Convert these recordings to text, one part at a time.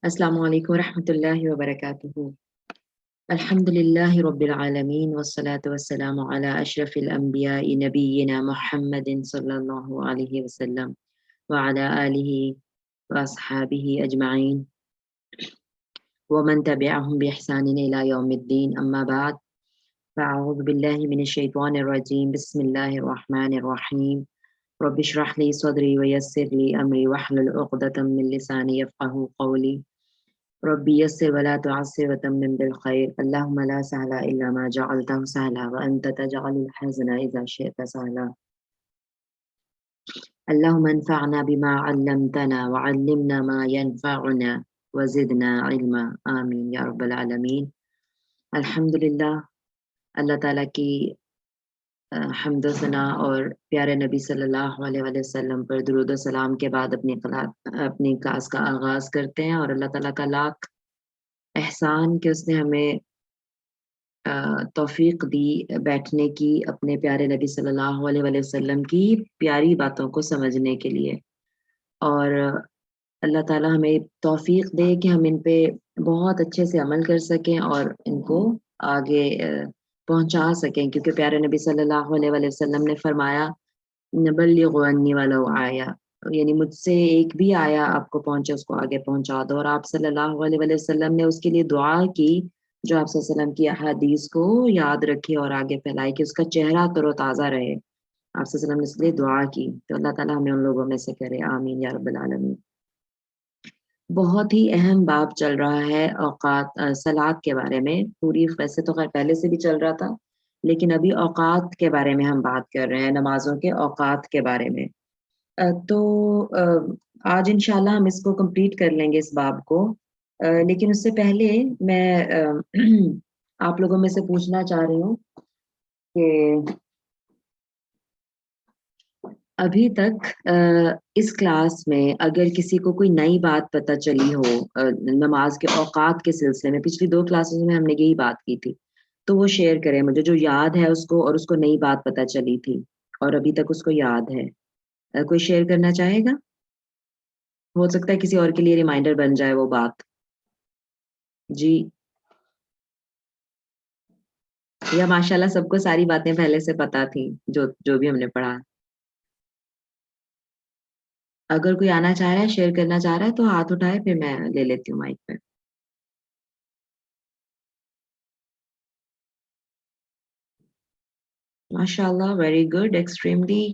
السلام علیکم ورحمۃ اللہ وبرکاتہ۔ الحمد للہ رب العالمین والصلاة والسلام علی اشرف الانبیاء نبینا محمد صلی اللہ علیہ وسلم وعلی آلہ واصحابہ اجمعین ومن تبعهم بإحسان إلى يوم الدین، اما بعد فاعوذ باللہ من الشیطان الرجیم، بسم اللہ الرحمن الرحیم۔ رب اشرح لي صدري ويسر لي أمري واحلل عقدة من لساني يفقهوا قولي ربي يسر ولا تعسر وتمم بالخير اللهم لا سهل إلا ما جعلته سهلا وأنت تجعل الحزن إذا شئت سهلا اللهم انفعنا بما علمتنا وعلمنا ما ينفعنا وزدنا علما آمین یا رب العالمین۔ الحمدللہ، اللہ تعالیٰ کی حمد و ثنا اور پیارے نبی صلی اللہ علیہ وآلہ وسلم پر درود و سلام کے بعد اپنی کلاس کا آغاز کرتے ہیں، اور اللہ تعالیٰ کا لاکھ احسان کہ اس نے ہمیں توفیق دی بیٹھنے کی، اپنے پیارے نبی صلی اللہ علیہ وآلہ وسلم کی پیاری باتوں کو سمجھنے کے لیے، اور اللہ تعالیٰ ہمیں توفیق دے کہ ہم ان پہ بہت اچھے سے عمل کر سکیں اور ان کو آگے پہنچا سکیں، کیونکہ پیارے نبی صلی اللہ علیہ وآلہ وسلم نے فرمایا بلغوا عنی ولو آیا، یعنی مجھ سے ایک بھی آیا آپ کو پہنچے اس کو آگے پہنچا دو۔ اور آپ صلی اللہ علیہ وآلہ وسلم نے اس کے لیے دعا کی، جو آپ صلی اللہ علیہ وسلم کی احادیث کو یاد رکھے اور آگے پھیلائے کہ اس کا چہرہ تر و تازہ رہے۔ آپ صلی اللہ علیہ وسلم نے اس لیے دعا کی، تو اللہ تعالیٰ ہمیں ان لوگوں میں سے کرے، آمین یا رب العالمین۔ بہت ہی اہم باب چل رہا ہے اوقات صلات کے بارے میں، پوری ویسے تو خیر پہلے سے بھی چل رہا تھا، لیکن ابھی اوقات کے بارے میں ہم بات کر رہے ہیں، نمازوں کے اوقات کے بارے میں۔ تو آج انشاءاللہ ہم اس کو کمپلیٹ کر لیں گے اس باب کو، لیکن اس سے پہلے میں آپ لوگوں میں سے پوچھنا چاہ رہی ہوں کہ ابھی تک اس کلاس میں اگر کسی کو کوئی نئی بات پتہ چلی ہو نماز کے اوقات کے سلسلے میں، پچھلی 2 کلاسز میں ہم نے یہی بات کی تھی، تو وہ شیئر کریں مجھے، جو یاد ہے اس کو اور اس کو نئی بات پتہ چلی تھی اور ابھی تک اس کو یاد ہے۔ کوئی شیئر کرنا چاہے گا؟ ہو سکتا ہے کسی اور کے لیے ریمائنڈر بن جائے وہ بات۔ جی، یا ماشاءاللہ سب کو ساری باتیں پہلے سے پتہ تھیں جو بھی ہم نے پڑھا۔ اگر کوئی آنا چاہ رہا ہے، شیئر کرنا چاہ رہا ہے تو ہاتھ اٹھائے، پھر میں لے لیتی ہوں مائک پہ۔ ماشاءاللہ، ویری گڈ، ایکسٹریملی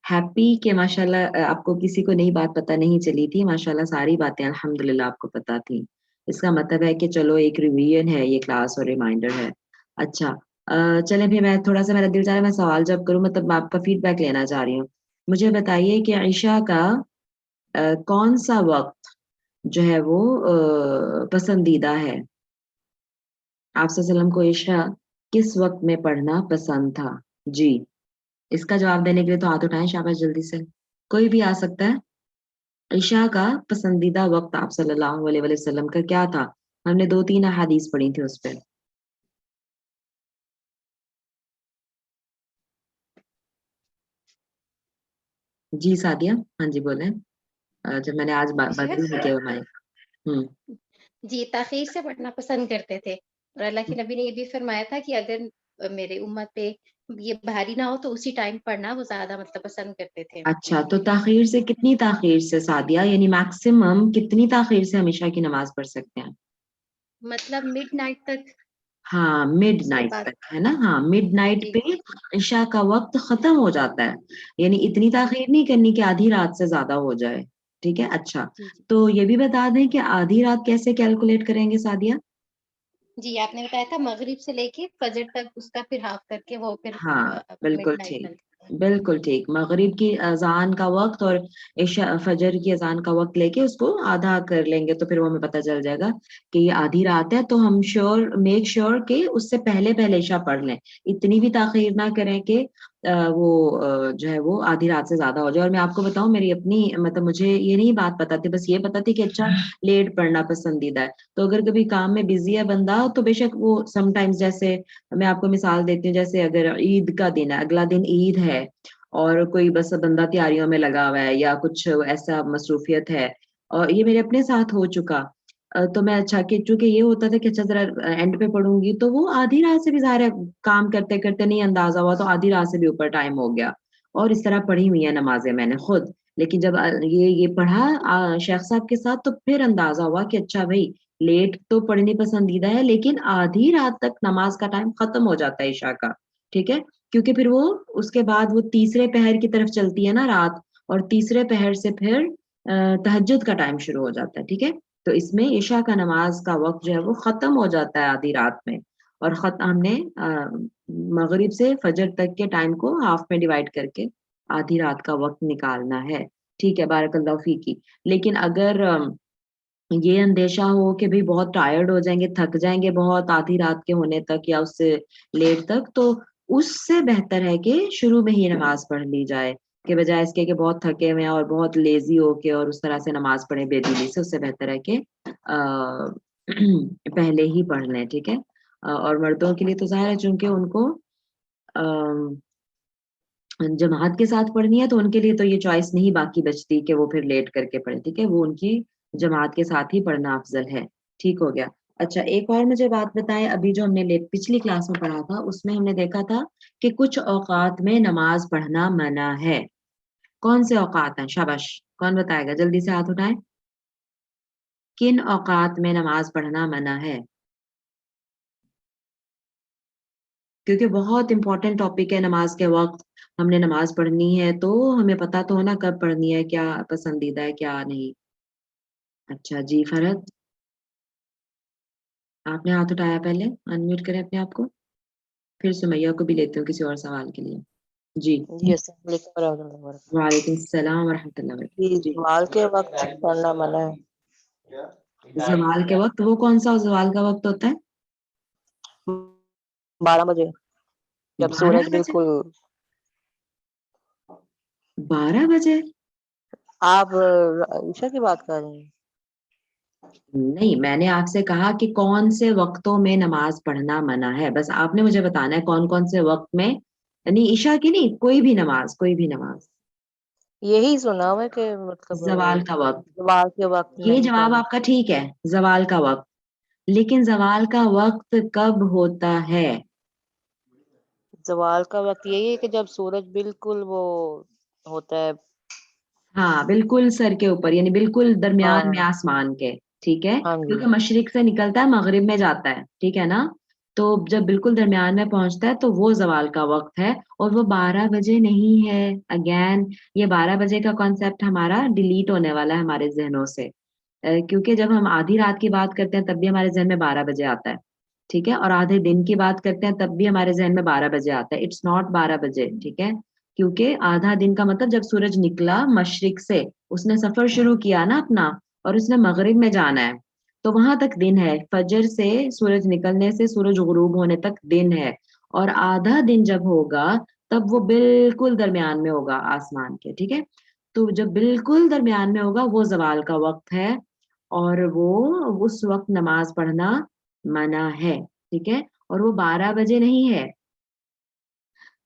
ہیپی کہ ماشاءاللہ آپ کو کسی کو نئی بات پتہ نہیں چلی تھی، ماشاءاللہ ساری باتیں الحمدللہ آپ کو پتہ تھیں۔ اس کا مطلب ہے کہ چلو ایک ریویژن ہے یہ کلاس اور ریمائنڈر ہے۔ اچھا، چلیں پھر میں تھوڑا سا، میرا دل چاہ رہا ہے میں سوال جب کروں، مطلب آپ کا فیڈ بیک لینا چاہ رہی ہوں۔ مجھے بتائیے کہ عشاء کا کون سا وقت جو ہے وہ پسندیدہ ہے؟ آپ صلی اللہ علیہ وسلم کو عشاء کس وقت میں پڑھنا پسند تھا؟ جی، اس کا جواب دینے کے لیے تو ہاتھ اٹھائیں شاباش، جلدی سے، کوئی بھی آ سکتا ہے۔ عشاء کا پسندیدہ وقت آپ صلی اللہ علیہ وسلم کا کیا تھا؟ ہم نے 2-3 احادیث پڑھی تھی اس پہ۔ جی سعدیہ، ہاں جی بولیں۔ جب میں نے آج بند نہیں کیا مائک۔ جی، تاخیر سے پڑھنا پسند کرتے تھے، اور اللہ کے نبی نے یہ بھی فرمایا تھا کہ اگر میرے امت پہ یہ بھاری نہ ہو تو اسی ٹائم پڑھنا وہ زیادہ پسند کرتے تھے۔ اچھا، تو تاخیر سے کتنی تاخیر سے سعدیہ، یعنی میکسیمم کتنی تاخیر سے ہم عشاء کی نماز پڑھ سکتے ہیں؟ مطلب مڈ نائٹ تک۔ ہاں، مڈ نائٹ تک ہے نا، ہاں مڈ نائٹ پہ عشاء کا وقت ختم ہو جاتا ہے، یعنی اتنی تاخیر نہیں کرنی کہ آدھی رات سے زیادہ ہو جائے، ٹھیک ہے۔ اچھا، تو یہ بھی بتا دیں کہ آدھی رات کیسے کیلکولیٹ کریں گے سعدیہ؟ جی، آپ نے بتایا تھا مغرب سے لے کے فجر تک اس کا پھر ہاف کر کے وہ پھر ہاں بالکل ٹھیک، بالکل ٹھیک، مغرب کی اذان کا وقت اور فجر کی اذان کا وقت لے کے اس کو آدھا کر لیں گے، تو پھر وہ ہمیں پتہ چل جائے گا کہ یہ آدھی رات ہے، تو ہم میک شیور کہ اس سے پہلے عشاء پڑھ لیں، اتنی بھی تاخیر نہ کریں کہ وہ جو ہے وہ آدھی رات سے زیادہ ہو جائے۔ اور میں آپ کو بتاؤں، میری اپنی مطلب مجھے یہ نہیں بات پتہ تھی، بس یہ پتہ تھی کہ اچھا لیٹ پڑھنا پسندیدہ ہے، تو اگر کبھی کام میں بزی ہے بندہ تو بے شک وہ سم ٹائمز، جیسے میں آپ کو مثال دیتی ہوں، جیسے اگر عید کا دن ہے، اگلا دن عید ہے اور کوئی بس بندہ تیاریوں میں لگا ہوا ہے یا کچھ ایسا مصروفیت ہے، اور یہ میرے اپنے ساتھ ہو چکا، تو میں اچھا کہ چونکہ یہ ہوتا تھا کہ اچھا ذرا اینڈ پہ پڑھوں گی، تو وہ آدھی رات سے بھی ظاہر ہے کام کرتے کرتے نہیں اندازہ ہوا تو آدھی رات سے بھی اوپر ٹائم ہو گیا، اور اس طرح پڑھی ہوئی ہیں نمازیں میں نے خود. لیکن جب یہ پڑھا شیخ صاحب کے ساتھ تو پھر اندازہ ہوا کہ اچھا بھائی لیٹ تو پڑھنی پسندیدہ ہے، لیکن آدھی رات تک نماز کا ٹائم ختم ہو جاتا ہے عشاء کا. ٹھیک ہے، کیونکہ پھر وہ اس کے بعد وہ تیسرے پہر کی طرف چلتی ہے نا رات، اور تیسرے پہر سے پھر تہجد کا ٹائم شروع ہو جاتا ہے. ٹھیک ہے، تو اس میں عشاء کا نماز کا وقت جو ہے وہ ختم ہو جاتا ہے آدھی رات میں، اور ہم نے مغرب سے فجر تک کے ٹائم کو ہاف میں ڈیوائڈ کر کے آدھی رات کا وقت نکالنا ہے. ٹھیک ہے، بارک اللہ فیکی. لیکن اگر یہ اندیشہ ہو کہ بھئی بہت ٹائرڈ ہو جائیں گے، تھک جائیں گے بہت آدھی رات کے ہونے تک یا اس سے لیٹ تک، تو اس سے بہتر ہے کہ شروع میں ہی نماز پڑھ لی جائے، کہ بجائے اس کے کہ بہت تھکے ہوئے ہیں اور بہت لیزی ہو کے اور اس طرح سے نماز پڑھیں بے دلی سے. اس سے بہتر ہے کہ پہلے ہی پڑھ لیں. ٹھیک ہے، اور مردوں کے لیے تو ظاہر ہے چونکہ ان کو جماعت کے ساتھ پڑھنی ہے تو ان کے لیے تو یہ چوائس نہیں باقی بچتی کہ وہ پھر لیٹ کر کے پڑھیں. ٹھیک ہے، وہ ان کی جماعت کے ساتھ ہی پڑھنا افضل ہے. ٹھیک ہو گیا. اچھا، ایک اور مجھے بات بتائیں، ابھی جو ہم نے پچھلی کلاس میں پڑھا تھا اس میں ہم نے دیکھا تھا کہ کچھ اوقات میں نماز پڑھنا منع ہے. کون سے اوقات ہیں؟ شاباش، کون بتائے گا؟ جلدی سے ہاتھ اٹھائیں. کن اوقات میں نماز پڑھنا منع ہے؟ کیونکہ بہت امپورٹنٹ ٹاپک ہے نماز کے وقت. ہم نے نماز پڑھنی ہے تو ہمیں پتا تو ہونا کب پڑھنی ہے، کیا پسندیدہ ہے کیا نہیں. اچھا جی، فرحت آپ نے ہاتھ اٹھایا، پہلے انمیوٹ کریں اپنے آپ کو. پھر سمیہ کو بھی لیتے ہوں کسی اور سوال کے لیے. جی جی السلام علیکم ورحمۃ اللہ وبرکاتہ. وعلیکم السلام ورحمۃ اللہ جی وبرکاتہ. جی، زوال کے وقت پڑھنا منع ہے. زوال کے وقت وہ کون سا زوال کا وقت ہوتا ہے؟ 12 بجے جب 12 سورج بجے؟ بالکل 12 بجے؟ آپ عشاء کی بات کر رہے ہیں؟ نہیں، میں نے آپ سے کہا کہ کون سے وقتوں میں نماز پڑھنا منع ہے، بس آپ نے مجھے بتانا ہے کون کون سے وقت میں. نہیں عشاء کی نہیں، کوئی بھی نماز، کوئی بھی نماز. یہی سنا ہوا کہ مطلب زوال کا وقت. زوال کے وقت یہ نہیں جواب پڑھنا. آپ کا ٹھیک ہے، زوال کا وقت. لیکن زوال کا وقت کب ہوتا ہے؟ زوال کا وقت یہی ہے کہ جب سورج بالکل وہ ہوتا ہے. ہاں بالکل سر کے اوپر، یعنی بالکل درمیان میں ہاں آسمان کے. ٹھیک ہے، ہاں جی. کیونکہ مشرق سے نکلتا ہے مغرب میں جاتا ہے. ٹھیک ہے نا، تو جب بالکل درمیان میں پہنچتا ہے تو وہ زوال کا وقت ہے، اور وہ 12 بجے نہیں ہے. اگین یہ 12 بجے کا کانسیپٹ ہمارا ڈیلیٹ ہونے والا ہے ہمارے ذہنوں سے، کیونکہ جب ہم آدھی رات کی بات کرتے ہیں تب بھی ہمارے ذہن میں 12 بجے آتا ہے. ٹھیک ہے، اور آدھے دن کی بات کرتے ہیں تب بھی ہمارے ذہن میں 12 بجے آتا ہے. اٹس ناٹ 12 بجے. ٹھیک ہے، کیونکہ آدھا دن کا مطلب جب سورج نکلا مشرق سے، اس نے سفر شروع کیا نا اپنا، اور اس نے مغرب میں جانا ہے، تو وہاں تک دن ہے. فجر سے سورج نکلنے سے سورج غروب ہونے تک دن ہے، اور آدھا دن جب ہوگا تب وہ بالکل درمیان میں ہوگا آسمان کے. ٹھیک ہے، تو جب بالکل درمیان میں ہوگا وہ زوال کا وقت ہے، اور وہ اس وقت نماز پڑھنا منع ہے. ٹھیک ہے، اور وہ 12 بجے نہیں ہے.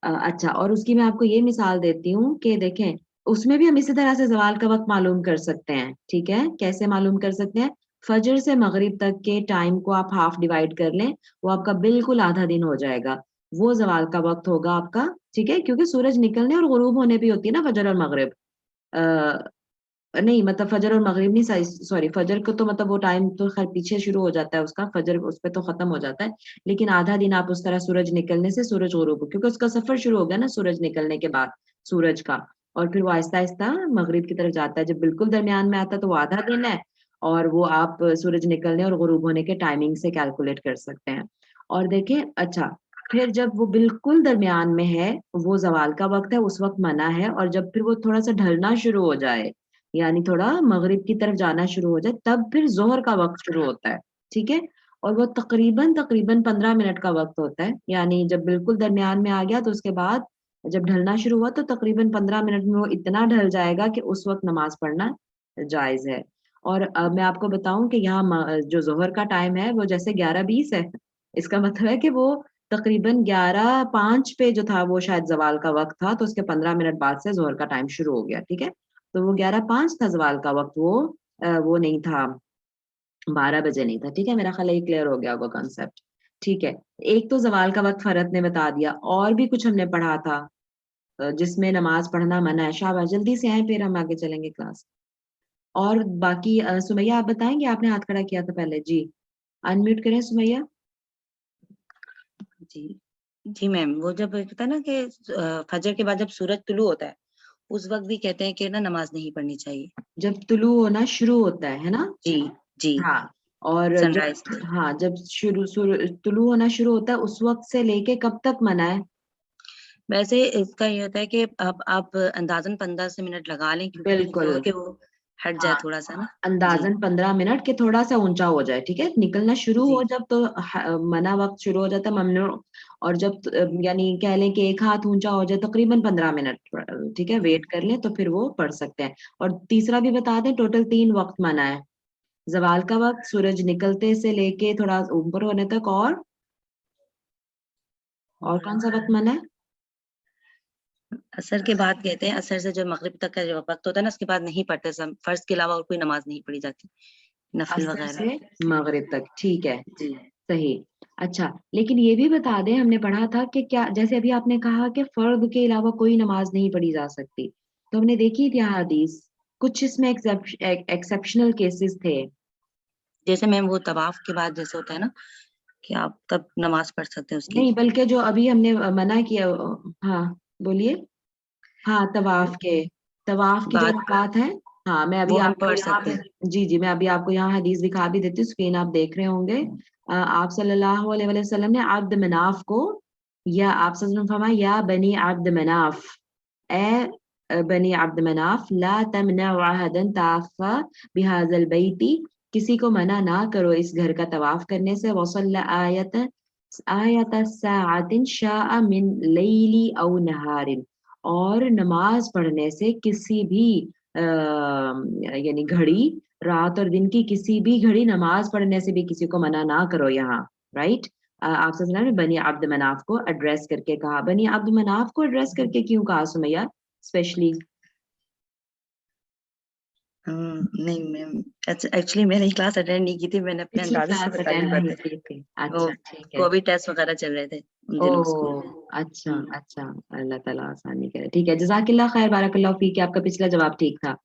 اچھا، اور اس کی میں آپ کو یہ مثال دیتی ہوں کہ دیکھیں اس میں بھی ہم اسی طرح سے زوال کا وقت معلوم کر سکتے ہیں. ٹھیک ہے، کیسے معلوم کر سکتے ہیں؟ فجر سے مغرب تک کے ٹائم کو آپ ہاف ڈیوائڈ کر لیں، وہ آپ کا بالکل آدھا دن ہو جائے گا. وہ زوال کا وقت ہوگا آپ کا. ٹھیک ہے، کیونکہ سورج نکلنے اور غروب ہونے بھی ہوتی ہے نا فجر اور مغرب. نہیں مطلب فجر اور مغرب نہیں، سوری، فجر کو تو مطلب وہ ٹائم تو خیر پیچھے شروع ہو جاتا ہے اس کا، فجر اس پہ تو ختم ہو جاتا ہے. لیکن آدھا دن آپ اس طرح سورج نکلنے سے سورج غروب، کیونکہ اس کا سفر شروع ہو گیا نا سورج نکلنے کے بعد سورج کا، اور پھر وہ آہستہ آہستہ مغرب کی طرف جاتا ہے. جب بالکل درمیان میں آتا ہے تو وہ آدھا دن ہے، اور وہ آپ سورج نکلنے اور غروب ہونے کے ٹائمنگ سے کیلکولیٹ کر سکتے ہیں. اور دیکھیں اچھا، پھر جب وہ بالکل درمیان میں ہے وہ زوال کا وقت ہے، اس وقت منع ہے. اور جب پھر وہ تھوڑا سا ڈھلنا شروع ہو جائے، یعنی تھوڑا مغرب کی طرف جانا شروع ہو جائے، تب پھر ظہر کا وقت شروع ہوتا ہے. ٹھیک ہے، اور وہ تقریباً 15 منٹ کا وقت ہوتا ہے. یعنی جب بالکل درمیان میں آ گیا تو اس کے بعد جب ڈھلنا شروع ہوا تو تقریباً 15 منٹ میں وہ اتنا ڈھل جائے گا کہ اس وقت نماز پڑھنا جائز ہے. اور میں آپ کو بتاؤں کہ یہاں جو ظہر کا ٹائم ہے وہ جیسے 11:20 ہے، اس کا مطلب ہے کہ وہ تقریباً 11:05 پہ جو تھا وہ شاید زوال کا وقت تھا، تو اس کے 15 منٹ بعد سے ظہر کا ٹائم شروع ہو گیا. ٹھیک ہے، تو وہ 11:05 تھا زوال کا وقت، وہ نہیں تھا 12 بجے نہیں تھا. ٹھیک ہے, میرا خیال ہے یہ کلیئر ہو گیا ہوگا کانسیپٹ. ٹھیک ہے, ایک تو زوال کا وقت فرت نے بتا دیا, اور بھی کچھ ہم نے پڑھا تھا جس میں نماز پڑھنا منع ہے. شاباش, جلدی سے آئیں پھر ہم آگے چلیں گے کلاس. اور باقی سمیہ آپ بتائیں گے, آپ نے ہاتھ کھڑا کیا تھا پہلے. جی انمیوٹ کریں سمیہ. جی جی میم, وہ جب کہتا ہے نا کہ فجر کے بعد جب سورج طلوع ہوتا ہے اس وقت بھی کہتے ہیں کہ نا نماز نہیں پڑھنی چاہیے. جب طلوع ہونا شروع ہوتا ہے نا. جی جی, ہاں, اور سن جب رائز سے. ہاں جب طلوع ہونا شروع ہوتا ہے اس وقت سے لے کے کب تک منع ہے؟ ویسے اس کا یہ ہوتا ہے کہ اب آپ اندازاً 15 سے منٹ لگا لیں, کیونکہ بالکل, کہ وہ ہٹ جائے تھوڑا سا نا. اندازاً 15 منٹ کے تھوڑا سا اونچا ہو جائے. ٹھیک ہے, نکلنا شروع جی ہو جب تو منع وقت شروع ہو جاتا ہے, ممنوع. اور جب یعنی کہہ لیں کہ ایک ہاتھ اونچا ہو جائے تقریباً 15 منٹ, ٹھیک ہے, ویٹ کر لیں تو پھر وہ پڑھ سکتے ہیں. اور تیسرا بھی بتا دیں, ٹوٹل 3 وقت منع ہے. زوال کا وقت سورج نکلتے سے لے کے تھوڑا اوپر ہونے تک, اور کون سا وقت منع ہے؟ اثر کے بعد کہتے ہیں, اثر سے جو مغرب تک کا جو وقت ہوتا ہے نا اس کے بعد نہیں پڑھتے, فرض کے علاوہ اور کوئی نماز نہیں پڑھی جاتی, نفل اثر وغیرہ. سے مغرب تک. ٹھیک ہے, جی صحیح. اچھا, لیکن یہ بھی بتا دیں, ہم نے پڑھا تھا کہ کیا, جیسے ابھی آپ نے کہا کہ فرض کے علاوہ کوئی نماز نہیں پڑھی جا سکتی, تو ہم نے دیکھی تھی حدیث, کچھ اس میں ایکسیپشنل کیسز تھے. جیسے میم وہ طواف کے بعد جیسے ہوتا ہے نا کہ آپ تب نماز پڑھ سکتے ہیں اس کی. نہیں, بلکہ جو ابھی ہم نے منع کیا. ہاں بولیے. ہاں, طواف کی جو بعد رکعات ہے. ہاں, میں ابھی وہ ہم آپ کو پڑھ یہاں سکتے پہ, ہیں. جی میں ابھی آپ کو یہاں حدیث دکھا بھی دیتی ہوں, اسکرین آپ دیکھ رہے ہوں گے. آپ صلی اللہ علیہ وسلم نے عبد مناف کو, یا آپ صلی اللہ علیہ وسلم فرمایا یا بنی عبد مناف, اے بنی عبد مناف, لا تمنعوا احدا طاف بهذا البيت, کسی کو منع نہ کرو اس گھر کا طواف کرنے سے. وصلی آیت ساعت شاء من لیل او نہار, اور نماز پڑھنے سے کسی بھی یعنی گھڑی, رات اور دن کی کسی بھی گھڑی نماز پڑھنے سے بھی کسی کو منع نہ کرو یہاں. رائٹ, آپ صلی اللہ علیہ وسلم نے بنی عبد مناف کو ایڈریس کر کے کہا. بنی عبد مناف کو ایڈریس کر کے کیوں کہا سمیہ اسپیشلی؟ نہیں میم, ایکچولی میں نے کلاس اٹینڈ نہیں کی تھی, میں نے اپنے پچھلی اندازے سے کلاس بتا دی اٹینڈ نہیں باتیں. کی تھی. وہ اچھا, ٹھیک ہے. کووڈ ٹیسٹ وغیرہ چل رہے تھے ان دنوں اسکول میں. اچھا اچھا, اللہ تعالیٰ آسانی کرے. ٹھیک ہے, جزاک اللہ خیر, بارک اللہ فیک, آپ کا پچھلا جواب ٹھیک تھا.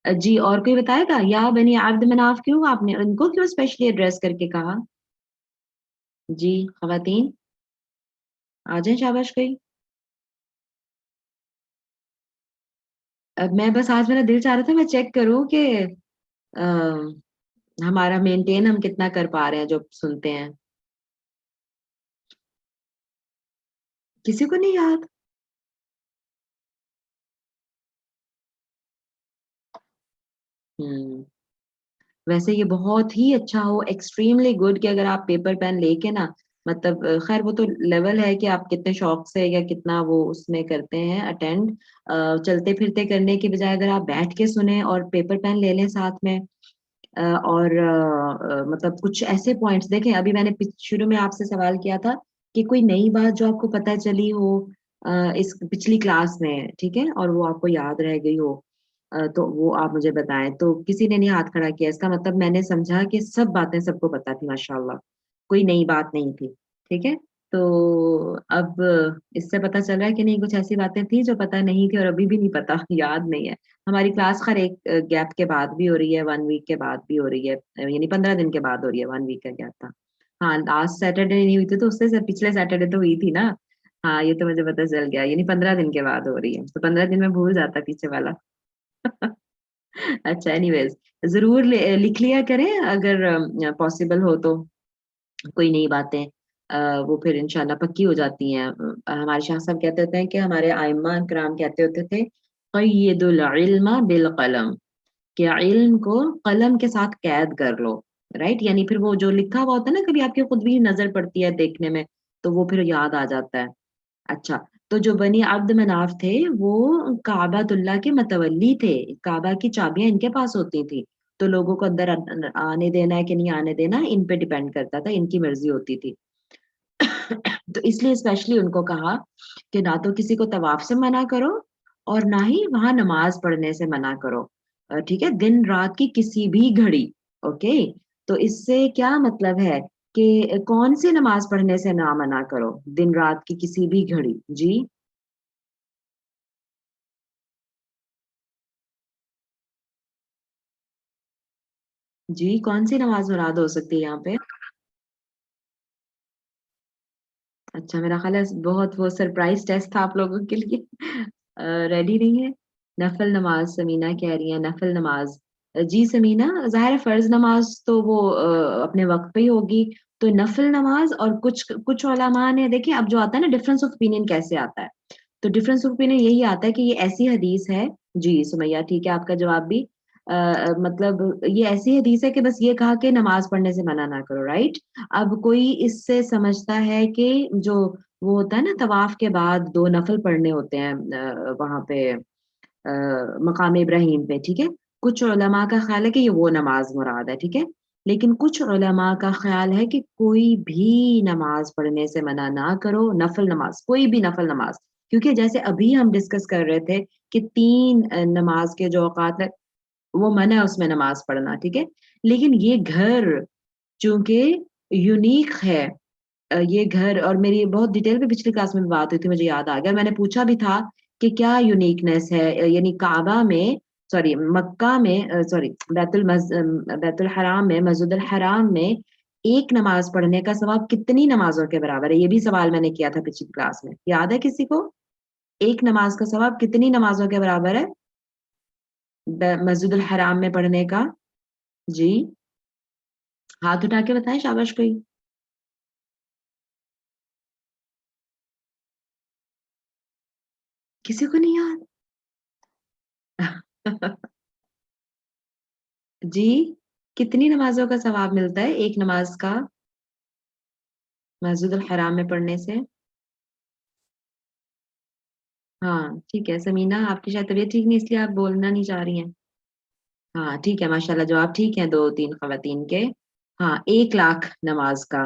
جی, اور کوئی بتائے گا, یا بنی عبد مناف کیوں آپ نے ان کو کیوں اسپیشلی ایڈریس کر کے کہا؟ جی خواتین آ جائیں, شاباش کوئی. اب میں بس آج میرا دل چاہ رہا تھا میں چیک کروں کہ ہمارا مینٹین ہم کتنا کر پا رہے ہیں جو سنتے ہیں. کسی کو نہیں یاد؟ ویسے یہ بہت ہی اچھا ہو, ایکسٹریملی گڈ, کہ اگر آپ پیپر پین لے کے نا, مطلب خیر وہ تو لیول ہے کہ آپ کتنے شوق سے یا کتنا وہ اس میں کرتے ہیں اٹینڈ, چلتے پھرتے کرنے کے بجائے اگر آپ بیٹھ کے سنیں اور پیپر پین لے لیں ساتھ میں, اور مطلب کچھ ایسے پوائنٹس دیکھیں. ابھی میں نے شروع میں آپ سے سوال کیا تھا کہ کوئی نئی بات جو آپ کو پتہ چلی ہو اس پچھلی کلاس میں, ٹھیک ہے, اور وہ آپ کو یاد رہ گئی ہو, تو وہ آپ مجھے بتائیں. تو کسی نے نہیں ہاتھ کھڑا کیا, اس کا مطلب میں نے سمجھا کہ سب باتیں سب کو پتہ تھی, ماشاءاللہ, کوئی نئی بات نہیں تھی. ٹھیک ہے, تو اب اس سے پتہ چل رہا ہے کہ نہیں, کچھ ایسی باتیں تھیں جو پتہ نہیں تھی اور ابھی بھی نہیں پتہ, یاد نہیں ہے. ہماری کلاس خیر ایک گیپ کے بعد بھی ہو رہی ہے, 1 ویک کے بعد بھی ہو رہی ہے, یعنی 15 دن کے بعد ہو رہی ہے, 1 ویک کا گیپ تھا. ہاں, لاسٹ سیٹرڈے نہیں ہوئی تھی تو اس سے پچھلے سیٹرڈے تو ہوئی تھی نا. ہاں, یہ تو مجھے پتہ چل گیا, یعنی 15 دن کے بعد ہو رہی ہے, تو 15 دن میں بھول جاتا پیچھے والا. اچھا, اینی ویز ضرور لکھ لیا کریں اگر پاسبل ہو تو, کوئی نئی باتیں وہ پھر انشاءاللہ پکی ہو جاتی ہیں. ہمارے شاہ صاحب کہتے ہوتے ہیں کہ ہمارے ائمہ کرام کہتے ہوتے تھے قید العلم بالقلم, کہ علم کو قلم کے ساتھ قید کر لو. رائٹ, یعنی پھر وہ جو لکھا ہوا ہوتا ہے نا, کبھی آپ کی خود بھی نظر پڑتی ہے دیکھنے میں تو وہ پھر یاد آ جاتا ہے. اچھا, تو جو بنی عبد مناف تھے وہ کعبۃ اللہ کے متولی تھے, کعبہ کی چابیاں ان کے پاس ہوتی تھی, تو لوگوں کو اندر آنے دینا ہے کہ نہیں آنے دینا ان پہ ڈیپینڈ کرتا تھا, ان کی مرضی ہوتی تھی. تو اس لیے اسپیشلی ان کو کہا کہ نہ تو کسی کو طواف سے منع کرو اور نہ ہی وہاں نماز پڑھنے سے منع کرو. ٹھیک ہے, دن رات کی کسی بھی گھڑی. اوکے, تو اس سے کیا مطلب ہے کہ کون سی نماز پڑھنے سے نہ منع کرو دن رات کی کسی بھی گھڑی؟ جی جی کون سی نماز مراد ہو سکتی ہے یہاں پہ؟ اچھا میرا خیال ہے بہت وہ سرپرائز ٹیسٹ تھا آپ لوگوں کے لیے. ریڈی نہیں ہے؟ نفل نماز سمینہ کہہ رہی ہیں نفل نماز. جی سمینہ ظاہر ہے فرض نماز تو وہ اپنے وقت پہ ہی ہوگی. تو نفل نماز اور کچھ علماء نے دیکھیں اب جو آتا ہے نا ڈفرینس آف اوپینین کیسے آتا ہے. تو ڈفرینس آف اوپینین یہی آتا ہے کہ یہ ایسی حدیث ہے. جی سمیہ ٹھیک ہے آپ کا جواب بھی. مطلب یہ ایسی حدیث ہے کہ بس یہ کہا کہ نماز پڑھنے سے منع نہ کرو رائٹ. اب کوئی اس سے سمجھتا ہے کہ جو وہ ہوتا ہے نا طواف کے بعد 2 نفل پڑھنے ہوتے ہیں وہاں پہ مقام ابراہیم پہ ٹھیک ہے. کچھ علماء کا خیال ہے کہ یہ وہ نماز مراد ہے ٹھیک ہے. لیکن کچھ علماء کا خیال ہے کہ کوئی بھی نماز پڑھنے سے منع نہ کرو نفل نماز کوئی بھی نفل نماز. کیونکہ جیسے ابھی ہم ڈسکس کر رہے تھے کہ 3 نماز کے جو اوقات ہے وہ منع ہے اس میں نماز پڑھنا ٹھیک ہے. لیکن یہ گھر چونکہ یونیک ہے یہ گھر اور میری بہت ڈیٹیل پہ پچھلی کلاس میں بات ہوئی تھی مجھے یاد آ گیا. میں نے پوچھا بھی تھا کہ کیا یونیکنیس ہے یعنی کعبہ میں سوری مکہ میں سوری بیت الحرام میں مسجد الحرام میں ایک نماز پڑھنے کا ثواب کتنی نمازوں کے برابر ہے. یہ بھی سوال میں نے کیا تھا پچھلی کلاس میں. یاد ہے کسی کو؟ ایک نماز کا ثواب کتنی نمازوں کے برابر ہے مسجد الحرام میں پڑھنے کا؟ جی ہاتھ اٹھا کے بتائیں شاباش کوئی. کسی کو نہیں یاد؟ جی کتنی نمازوں کا ثواب ملتا ہے ایک نماز کا مسجد الحرام میں پڑھنے سے؟ ہاں ٹھیک ہے سمینہ آپ کی شاید طبیعت ٹھیک نہیں اس لیے آپ بولنا نہیں چاہ رہی ہیں. ہاں ٹھیک ہے ماشاءاللہ جواب ٹھیک ہے 2-3 خواتین کے. ہاں 1,00,000 نماز کا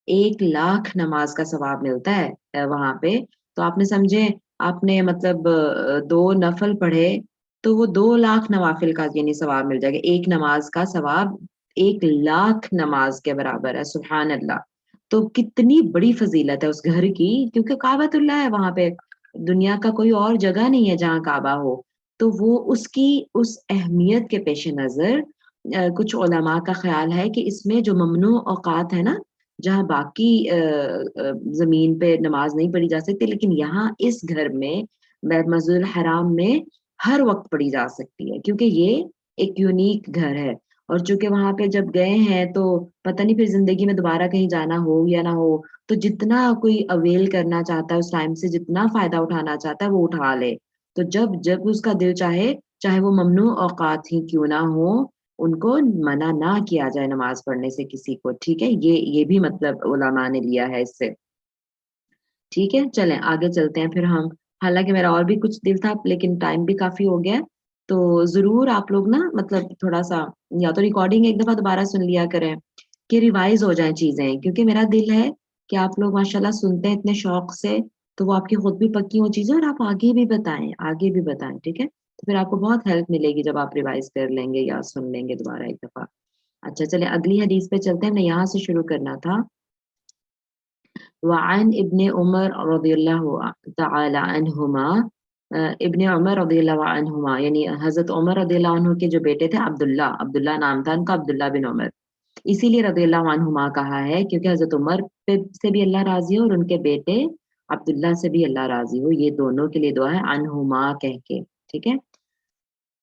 1,00,000 نماز کا ثواب ملتا ہے وہاں پہ. تو آپ نے سمجھے آپ نے مطلب 2 نفل پڑھے تو وہ 2,00,000 نوافل کا یعنی ثواب مل جائے گا. ایک نماز کا ثواب 1,00,000 نماز کے برابر ہے. سبحان اللہ. تو کتنی بڑی فضیلت ہے اس گھر کی کیونکہ کعبۃ اللہ ہے وہاں پہ. دنیا کا کوئی اور جگہ نہیں ہے جہاں کعبہ ہو. تو وہ اس کی اس اہمیت کے پیش نظر کچھ علماء کا خیال ہے کہ اس میں جو ممنوع اوقات ہے نا جہاں باقی زمین پہ نماز نہیں پڑھی جا سکتی لیکن یہاں اس گھر میں مسجد الحرام میں ہر وقت پڑھی جا سکتی ہے کیونکہ یہ ایک یونیک گھر ہے. اور چونکہ وہاں پہ جب گئے ہیں تو پتہ نہیں پھر زندگی میں دوبارہ کہیں جانا ہو یا نہ ہو تو جتنا کوئی اویل کرنا چاہتا ہے اس ٹائم سے جتنا فائدہ اٹھانا چاہتا ہے وہ اٹھا لے. تو جب اس کا دل چاہے وہ ممنوع اوقات ہی کیوں نہ ہو ان کو منع نہ کیا جائے نماز پڑھنے سے کسی کو ٹھیک ہے. یہ بھی مطلب علماء نے لیا ہے اس سے. ٹھیک ہے چلیں آگے چلتے ہیں پھر ہم. حالانکہ میرا اور بھی کچھ دل تھا لیکن ٹائم بھی کافی ہو گیا تو ضرور آپ لوگ نا مطلب تھوڑا سا یا تو ریکارڈنگ ایک دفعہ دوبارہ سن لیا کریں کہ ریوائز ہو جائیں چیزیں کیونکہ میرا دل ہے کہ آپ لوگ ماشاءاللہ سنتے ہیں اتنے شوق سے تو وہ آپ کی خود بھی پکی ہو چیزیں اور آپ آگے بھی بتائیں ٹھیک ہے. تو پھر آپ کو بہت ہیلپ ملے گی جب آپ ریوائز کر لیں گے یا سن لیں گے دوبارہ ایک دفعہ. اچھا چلے اگلی حدیث پہ چلتے ہیں. میں یہاں سے شروع کرنا تھا. وعن ابن عمر رضی اللہ تعالی عنہما ابن عمر رضی اللہ عنہما یعنی حضرت عمر رضی اللہ عنہ کے جو بیٹے تھے عبداللہ نام تھا ان کا عبداللہ بن عمر. اسی لیے رضی اللہ عنہما کہا ہے کیونکہ حضرت عمر سے بھی اللہ راضی ہو اور ان کے بیٹے عبداللہ سے بھی اللہ راضی ہو. یہ دونوں کے لیے دعا ہے عنہما کہہ کے ٹھیک ہے.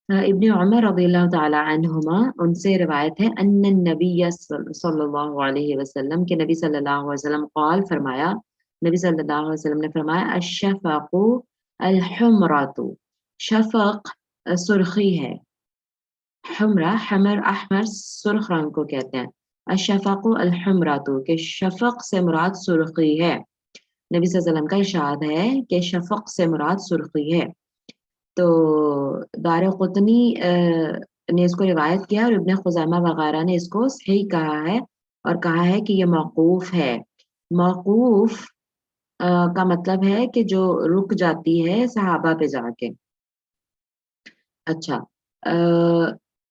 ابن عمر رضی اللہ تعالی عنہما ان سے روایت ہے ان النبی صلی اللہ علیہ وسلم کہ نبی صلی اللہ علیہ وسلم قال فرمایا نبی صلی اللہ علیہ وسلم نے فرمایا الشفق الحمرات شفق سرخی ہے. حمر احمر سرخ رنگ کو کہتے ہیں. الشفق الحمرات کہ شفق سے مراد سرخی ہے. نبی صلی اللہ علیہ وسلم کا ارشاد ہے کہ شفق سے مراد سرخی ہے. تو دارقطنی نے اس کو روایت کیا اور ابن خزیمہ وغیرہ نے اس کو صحیح کہا ہے اور کہا ہے کہ یہ موقوف ہے. موقوف کا مطلب ہے کہ جو رک جاتی ہے صحابہ پہ جا کے. اچھا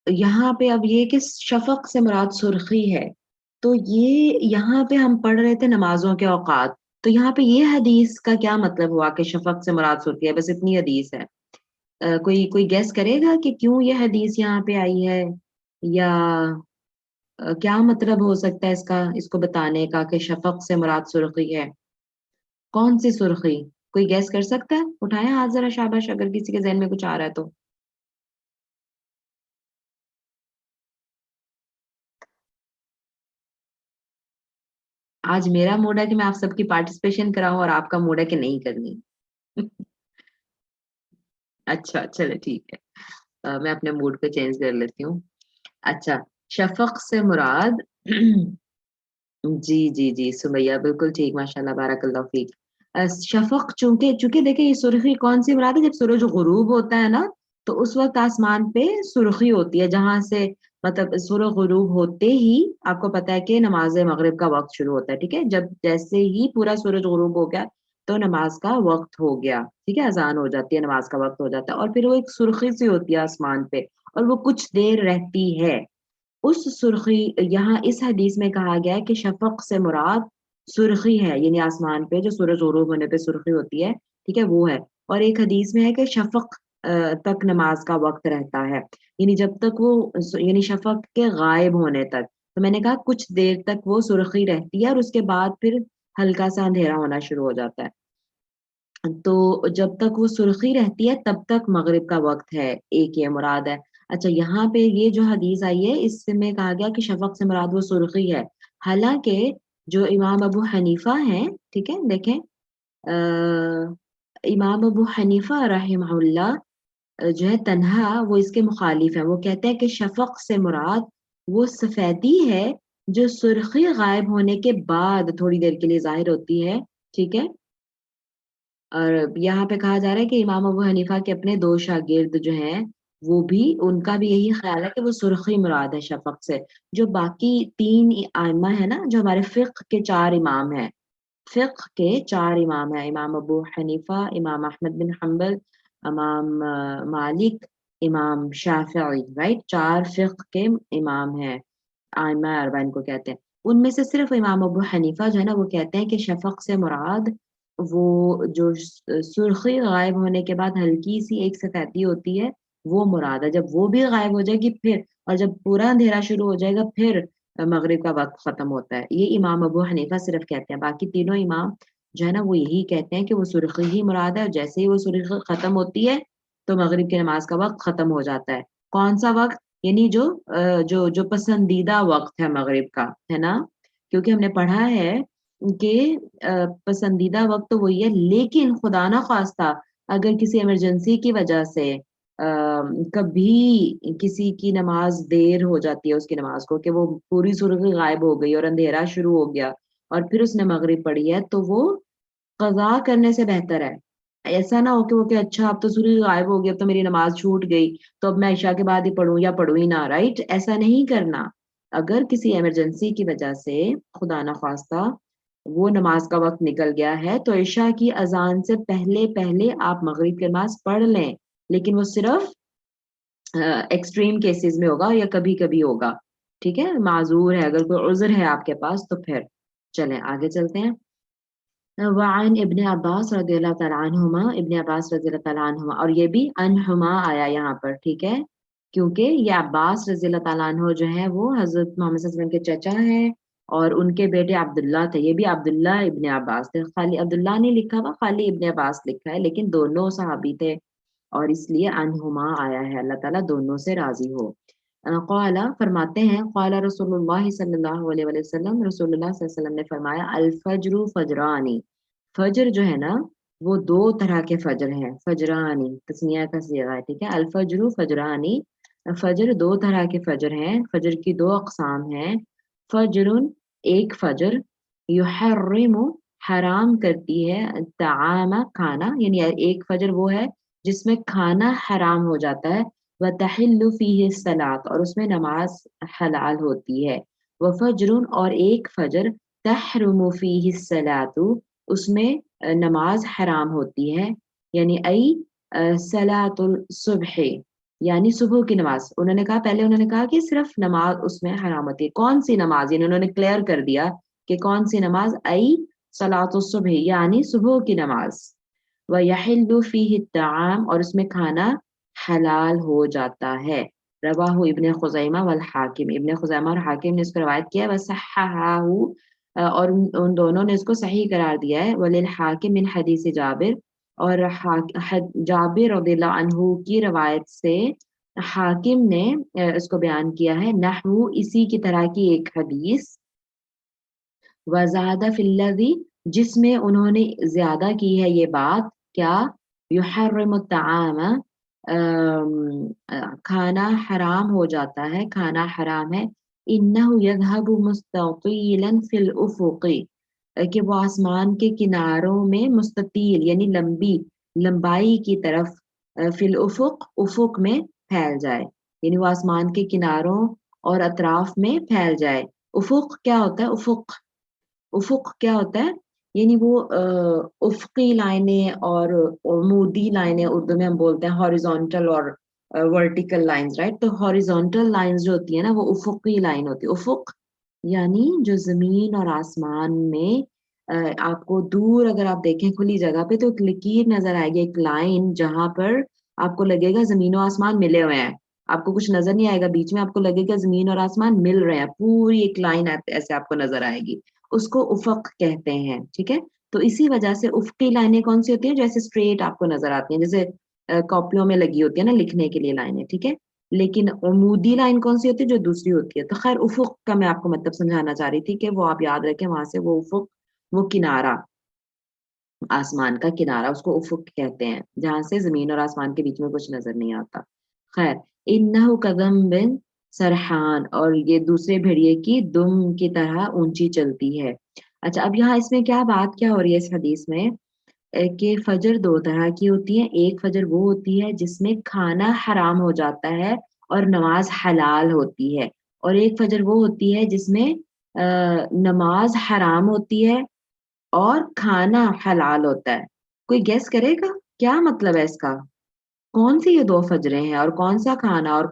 یہاں پہ اب یہ کہ شفق سے مراد سرخی ہے، تو یہ یہاں پہ ہم پڑھ رہے تھے نمازوں کے اوقات، تو یہاں پہ یہ حدیث کا کیا مطلب ہوا کہ شفق سے مراد سرخی ہے؟ بس اتنی حدیث ہے. کوئی گیس کرے گا کہ کیوں یہ حدیث یہاں پہ آئی ہے، یا کیا مطلب ہو سکتا ہے اس کو بتانے کا کہ شفق سے مراد سرخی ہے؟ کون سی سرخی؟ کوئی گیس کر سکتا ہے؟ اٹھائیں ہاتھ ذرا، شاباش اگر کسی کے ذہن میں کچھ آ رہا ہے تو. آج میرا موڈ ہے کہ میں آپ سب کی پارٹیسپیشن کراؤں، اور آپ کا موڈ ہے کہ نہیں کرنی. اچھا چلے ٹھیک ہے، میں اپنے موڈ کو چینج کر لیتی ہوں. اچھا، شفق سے مراد جی سمیہ بالکل ٹھیک، ماشاء اللہ بارک اللہ فیک. شفق چونکہ دیکھیں یہ سرخی کون سی مراد ہے؟ جب سورج غروب ہوتا ہے نا تو اس وقت آسمان پہ سرخی ہوتی ہے، جہاں سے مطلب سورج غروب ہوتے ہی آپ کو پتا ہے کہ نماز مغرب کا وقت شروع ہوتا ہے. ٹھیک ہے، جب جیسے ہی پورا سورج غروب ہو گیا تو نماز کا وقت ہو گیا. ٹھیک ہے، اذان ہو جاتی ہے، نماز کا وقت ہو جاتا ہے، اور پھر وہ ایک سرخی سی ہوتی ہے آسمان پہ، اور وہ کچھ دیر رہتی ہے. اس سرخی یہاں اس حدیث میں کہا گیا ہے کہ شفق سے مراد سرخی ہے، یعنی آسمان پہ جو سورج غروب ہونے پہ سرخی ہوتی ہے. ٹھیک ہے، وہ ہے. اور ایک حدیث میں ہے کہ شفق تک نماز کا وقت رہتا ہے، یعنی جب تک وہ یعنی شفق کے غائب ہونے تک. تو میں نے کہا کچھ دیر تک وہ سرخی رہتی ہے، اور اس کے بعد پھر ہلکا سا اندھیرا ہونا شروع ہو جاتا ہے. تو جب تک وہ سرخی رہتی ہے تب تک مغرب کا وقت ہے، ایک یہ مراد ہے. اچھا، یہاں پہ یہ جو حدیث آئی ہے اس میں کہا گیا کہ شفق سے مراد وہ سرخی ہے، حالانکہ جو امام ابو حنیفہ ہیں، ٹھیک ہے دیکھیں امام ابو حنیفہ رحمہ اللہ جو ہے تنہا وہ اس کے مخالف ہیں. وہ کہتے ہیں کہ شفق سے مراد وہ سفیدی ہے جو سرخی غائب ہونے کے بعد تھوڑی دیر کے لیے ظاہر ہوتی ہے. ٹھیک ہے، اور یہاں پہ کہا جا رہا ہے کہ امام ابو حنیفہ کے اپنے 2 شاگرد جو ہیں وہ بھی، ان کا بھی یہی خیال ہے کہ وہ سرخی مراد ہے شفق سے. جو باقی 3 ائمہ ہیں نا، جو ہمارے فقہ کے 4 امام ہیں، فقہ کے 4 امام ہیں، امام ابو حنیفہ، امام احمد بن حنبل، امام مالک، امام شافعی، رائٹ، 4 فقہ کے امام ہیں، ائمہ اربعہ ان کو کہتے ہیں. ان میں سے صرف امام ابو حنیفہ جو ہے نا وہ کہتے ہیں کہ شفق سے مراد وہ جو سرخی غائب ہونے کے بعد ہلکی سی ایک سفیدی ہوتی ہے وہ مراد ہے. جب وہ بھی غائب ہو جائے گی پھر، اور جب پورا اندھیرا شروع ہو جائے گا پھر مغرب کا وقت ختم ہوتا ہے. یہ امام ابو حنیفہ صرف کہتے ہیں، باقی تینوں امام جو ہے نا وہ یہی کہتے ہیں کہ وہ سرخی ہی مراد ہے، اور جیسے ہی وہ سرخی ختم ہوتی ہے تو مغرب کی نماز کا وقت ختم ہو جاتا ہے. کون سا وقت؟ یعنی جو پسندیدہ وقت ہے مغرب کا، ہے نا، کیونکہ ہم نے پڑھا ہے کہ پسندیدہ وقت تو وہی ہے، لیکن خدا نہ خواستہ اگر کسی ایمرجنسی کی وجہ سے کبھی کسی کی نماز دیر ہو جاتی ہے اس کی نماز کو، کہ وہ پوری سرخی غائب ہو گئی اور اندھیرا شروع ہو گیا اور پھر اس نے مغرب پڑھی ہے، تو وہ قضا کرنے سے بہتر ہے. ایسا نہ ہو کہ وہ کہ اچھا اب تو سورج غائب ہو گیا اب تو میری نماز چھوٹ گئی تو اب میں عشاء کے بعد ہی پڑھوں یا پڑھوں ہی نہ، رائٹ، ایسا نہیں کرنا. اگر کسی ایمرجنسی کی وجہ سے خدا نہ خواستہ وہ نماز کا وقت نکل گیا ہے تو عشاء کی اذان سے پہلے آپ مغرب کی نماز پڑھ لیں، لیکن وہ صرف ایکسٹریم کیسز میں ہوگا یا کبھی کبھی ہوگا. ٹھیک ہے، معذور ہے، اگر کوئی عذر ہے آپ کے پاس تو پھر چلیں آگے چلتے ہیں. وعن ابن عباس رضی اللہ تعالیٰ عنہما، ابن عباس رضی اللہ تعالیٰ عنہما، اور یہ بھی عنہما آیا یہاں پر، ٹھیک ہے، کیونکہ یہ عباس رضی اللہ تعالیٰ عنہ جو ہے وہ حضرت محمد صلی اللہ علیہ وسلم کے چچا ہیں اور ان کے بیٹے عبداللہ تھے. یہ بھی عبداللہ ابن عباس تھے، خالی عبداللہ نہیں لکھا ہوا، خالی ابن عباس لکھا ہے، لیکن دونوں صحابی تھے اور اس لیے عنہما آیا ہے. اللہ تعالیٰ دونوں سے راضی ہو. قال، فرماتے ہیں، قال رسول اللہ صلی اللہ علیہ وسلم، رسول اللہ صلی اللہ علیہ وسلم نے فرمایا، الفجر فجرانی، فجر جو ہے نا وہ 2 طرح کے فجر ہیں، فجرانی تسنیہ کا صیغہ ہے. ٹھیک ہے، الفجر فجرانی، فجر 2 طرح کے فجر ہیں، فجر کی 2 اقسام ہیں. فجر، ایک فجر، یحرم، حرام کرتی ہے، طعام، کھانا، یعنی ایک فجر وہ ہے جس میں کھانا حرام ہو جاتا ہے، وتحل فیہ الصلاۃ، اور اس میں نماز حلال ہوتی ہے. وفجر، اور ایک فجر، تحرم فیہ الصلاۃ، اس میں نماز حرام ہوتی ہے، یعنی صلاۃ الصبح، یعنی صبح کی نماز. پہلے انہوں نے کہا کہ صرف نماز اس میں حرام ہوتی ہے. کون سی نماز؟ یعنی انہوں نے کلیئر کر دیا کہ کون سی نماز. ای صلاۃ الصبح یعنی صبح کی نماز. وَيَحِلُّ فِيهِ الطَّعَامُ اور اس میں کھانا حلال ہو جاتا ہے. رواہ ابن خزیمہ والحاکم. ابن خزیمہ اور حاکم نے اس کو روایت کیا. وصححہ اور ان دونوں نے اس کو صحیح قرار دیا ہے. وللحاکم من حدیث جابر اور جابر رضی اللہ عنہ کی روایت سے حاکم نے اس کو بیان کیا ہے. نحو اسی کی طرح کی ایک حدیث. وزاد فی الذی جس میں انہوں نے زیادہ کی ہے یہ بات. کیا؟ یحرم الطعام کھانا حرام ہو جاتا ہے، کھانا حرام ہے. انہ یذهب مستطیلا فی الافق کہ وہ آسمان کے کناروں میں مستطیل یعنی لمبائی کی طرف فی الافق افق میں پھیل جائے، یعنی وہ آسمان کے کناروں اور اطراف میں پھیل جائے. افق کیا ہوتا ہے؟ افق کیا ہوتا ہے؟ یعنی وہ افقی لائنیں اور عمودی لائنیں اردو میں ہم بولتے ہیں ہاریزونٹل اور ورٹیکل لائنز، رائٹ؟ تو ہاریزونٹل لائنز جو ہوتی ہیں نا وہ افقی لائن ہوتی ہے. افق یعنی جو زمین اور آسمان میں آپ کو دور اگر آپ دیکھیں کھلی جگہ پہ تو ایک لکیر نظر آئے گی، ایک لائن جہاں پر آپ کو لگے گا زمین و آسمان ملے ہوئے ہیں. آپ کو کچھ نظر نہیں آئے گا بیچ میں، آپ کو لگے گا زمین اور آسمان مل رہے ہیں، پوری ایک لائن ایسے آپ کو نظر آئے گی. اس کو افق کہتے ہیں. ٹھیک ہے، تو اسی وجہ سے افقی لائنیں کون سی ہوتی ہیں؟ جیسے اسٹریٹ آپ کو نظر آتی ہیں، جیسے کاپیوں میں لگی ہوتی ہے نا لکھنے کے لیے لائنیں. ٹھیک ہے، لیکن عمودی لائن کون سی ہوتی ہے؟ جو دوسری ہوتی ہے. تو خیر افق کا میں آپ کو مطلب سمجھانا چاہ رہی تھی کہ وہ آپ یاد رکھیں، وہاں سے وہ افق وہ کنارہ آسمان کا کنارہ اس کو افق کہتے ہیں، جہاں سے زمین اور آسمان کے بیچ میں کچھ نظر نہیں آتا. خیر انہ قدم بن سرحان اور یہ دوسرے بھیڑیے کی دم کی طرح اونچی چلتی ہے. اچھا اب یہاں اس میں کیا بات کیا ہو رہی ہے اس حدیث میں کہ فجر دو طرح کی ہوتی ہے. ایک فجر وہ ہوتی ہے جس میں کھانا حرام ہو جاتا ہے اور نماز حلال ہوتی ہے، اور ایک فجر وہ ہوتی ہے جس میں نماز حرام ہوتی ہے اور کھانا حلال ہوتا ہے. کوئی گیس کرے گا کیا مطلب ہے اس کا؟ کون سی یہ دو فجریں ہیں اور کون سا کھانا اور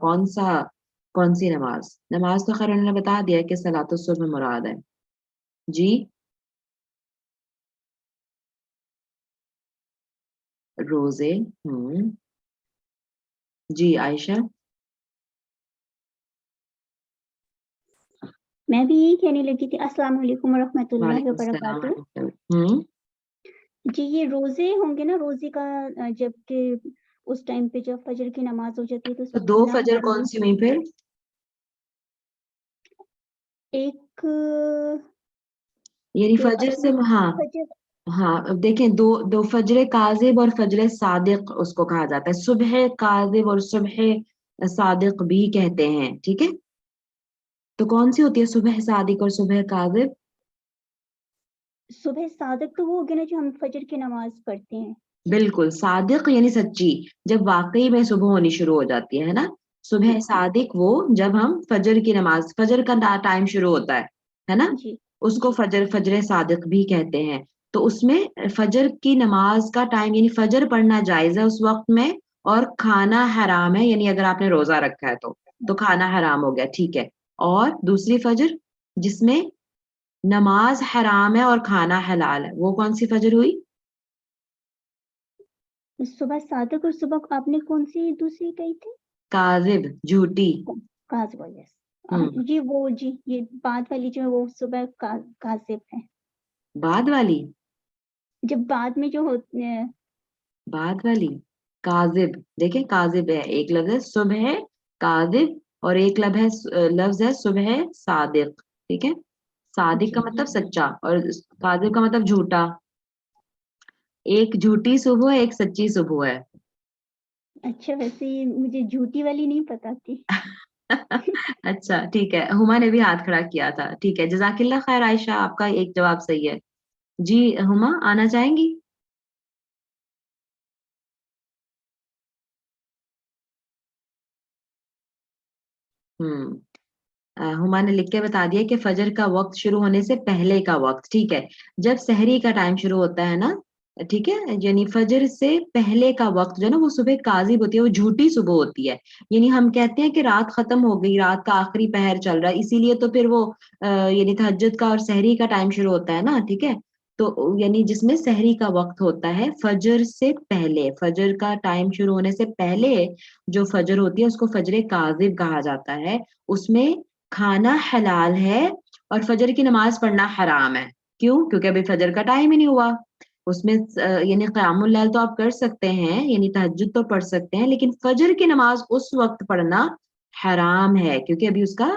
کون سی نماز؟ نماز تو خیر انہوں نے بتا دیا کہ صلاۃ الصبح مراد ہے. جی روزے. جی عائشہ. میں بھی یہی کہنے لگی تھی. السلام علیکم ورحمۃ اللہ وعلیکم وبرکاتہ. السلام. جی یہ روزے ہوں گے نا، روزے کا جب کہ اس ٹائم پہ جب فجر کی نماز ہو جاتی ہے تو اس تو وقت دو کھانا فجر کون حرام. سی ہوئی پھر؟ ایک یعنی جو فجر سے اصلی ہاں فجر ہاں دیکھیں دو فجر کاذب اور فجر صادق اس کو کہا جاتا ہے. صبح کاذب اور صبح صادق بھی کہتے ہیں. ٹھیک ہے، تو کون سی ہوتی ہے صبح صادق اور صبح کاذب؟ صبح صادق تو وہ ہوگی نا جو ہم فجر کی نماز پڑھتے ہیں. بالکل، صادق یعنی سچی، جب واقعی میں صبح ہونی شروع ہو جاتی ہے نا. صبح صادق وہ جب ہم فجر کی نماز، فجر کا ٹائم شروع ہوتا ہے نا، جی اس کو فجر صادق بھی کہتے ہیں. تو اس میں فجر کی نماز کا ٹائم یعنی فجر پڑھنا جائز ہے اس وقت میں، اور کھانا حرام ہے، یعنی اگر آپ نے روزہ رکھا ہے تو کھانا حرام ہو گیا. ٹھیک ہے، اور دوسری فجر جس میں نماز حرام ہے اور کھانا حلال ہے، وہ کون سی فجر ہوئی؟ صبح صادق اور صبح آپ نے کون سی دوسری کہی تھی؟ کاذب، جھوٹی. کاذب. یس جی وہ جی یہ بعد والی جو ہے وہ صبح کاذب ہے. بعد والی؟ جب بعد میں جو ہوتے ہیں بعد والی کاذب. دیکھیں کاذب ہے، ایک لفظ ہے صبح کاذب اور ایک لفظ ہے صبح صادق. ٹھیک ہے، صادق کا جی مطلب سچا اور کاذب کا مطلب جھوٹا. ایک جھوٹی صبح ہے، ایک سچی صبح ہے. اچھا ویسے مجھے جھوٹی والی نہیں پتا تھی. اچھا ٹھیک ہے، ہما نے بھی ہاتھ کھڑا کیا تھا. ٹھیک ہے، جزاک اللہ خیر عائشہ، آپ کا ایک جواب صحیح ہے. جی ہما آنا چاہیں گی؟ ہما نے لکھ کے بتا دیا کہ فجر کا وقت شروع ہونے سے پہلے کا وقت. ٹھیک ہے، جب سحری کا ٹائم شروع ہوتا ہے نا ٹھیک ہے، یعنی فجر سے پہلے کا وقت جو ہے نا وہ صبح کاذب ہوتی ہے، وہ جھوٹی صبح ہوتی ہے. یعنی ہم کہتے ہیں کہ رات ختم ہو گئی، رات کا آخری پہر چل رہا ہے، اسی لیے تو پھر وہ یعنی تہجد کا اور سحری کا ٹائم شروع ہوتا ہے نا. ٹھیک ہے، تو یعنی جس میں سحری کا وقت ہوتا ہے فجر سے پہلے، فجر کا ٹائم شروع ہونے سے پہلے جو فجر ہوتی ہے اس کو فجر کاذب کہا جاتا ہے. اس میں کھانا حلال ہے اور فجر کی نماز پڑھنا حرام ہے. کیوں؟ کیونکہ ابھی فجر کا ٹائم ہی نہیں ہوا. اس میں یعنی قیام اللیل تو آپ کر سکتے ہیں، یعنی تہجد تو پڑھ سکتے ہیں، لیکن فجر کی نماز اس وقت پڑھنا حرام ہے کیونکہ ابھی اس کا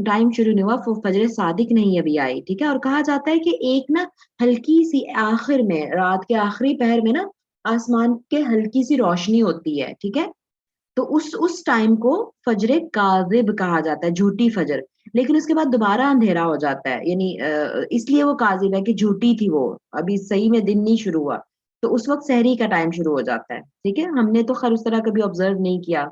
ٹائم شروع نہیں ہوا، وہ فجر صادق نہیں ابھی آئی. ٹھیک ہے، اور کہا جاتا ہے کہ ایک نا ہلکی سی آخر میں، رات کے آخری پہر میں نا آسمان کے ہلکی سی روشنی ہوتی ہے. ٹھیک ہے، تو اس ٹائم کو فجر کاذب کہا جاتا ہے، جھوٹی فجر. لیکن اس کے بعد دوبارہ اندھیرا ہو جاتا ہے، یعنی اس لیے وہ کاذب ہے کہ جھوٹی تھی، وہ ابھی صحیح میں دن نہیں شروع ہوا، تو اس وقت سحری کا ٹائم شروع ہو جاتا ہے. ٹھیک ہے، ہم نے تو خیر اس طرح کبھی آبزرو نہیں کیا.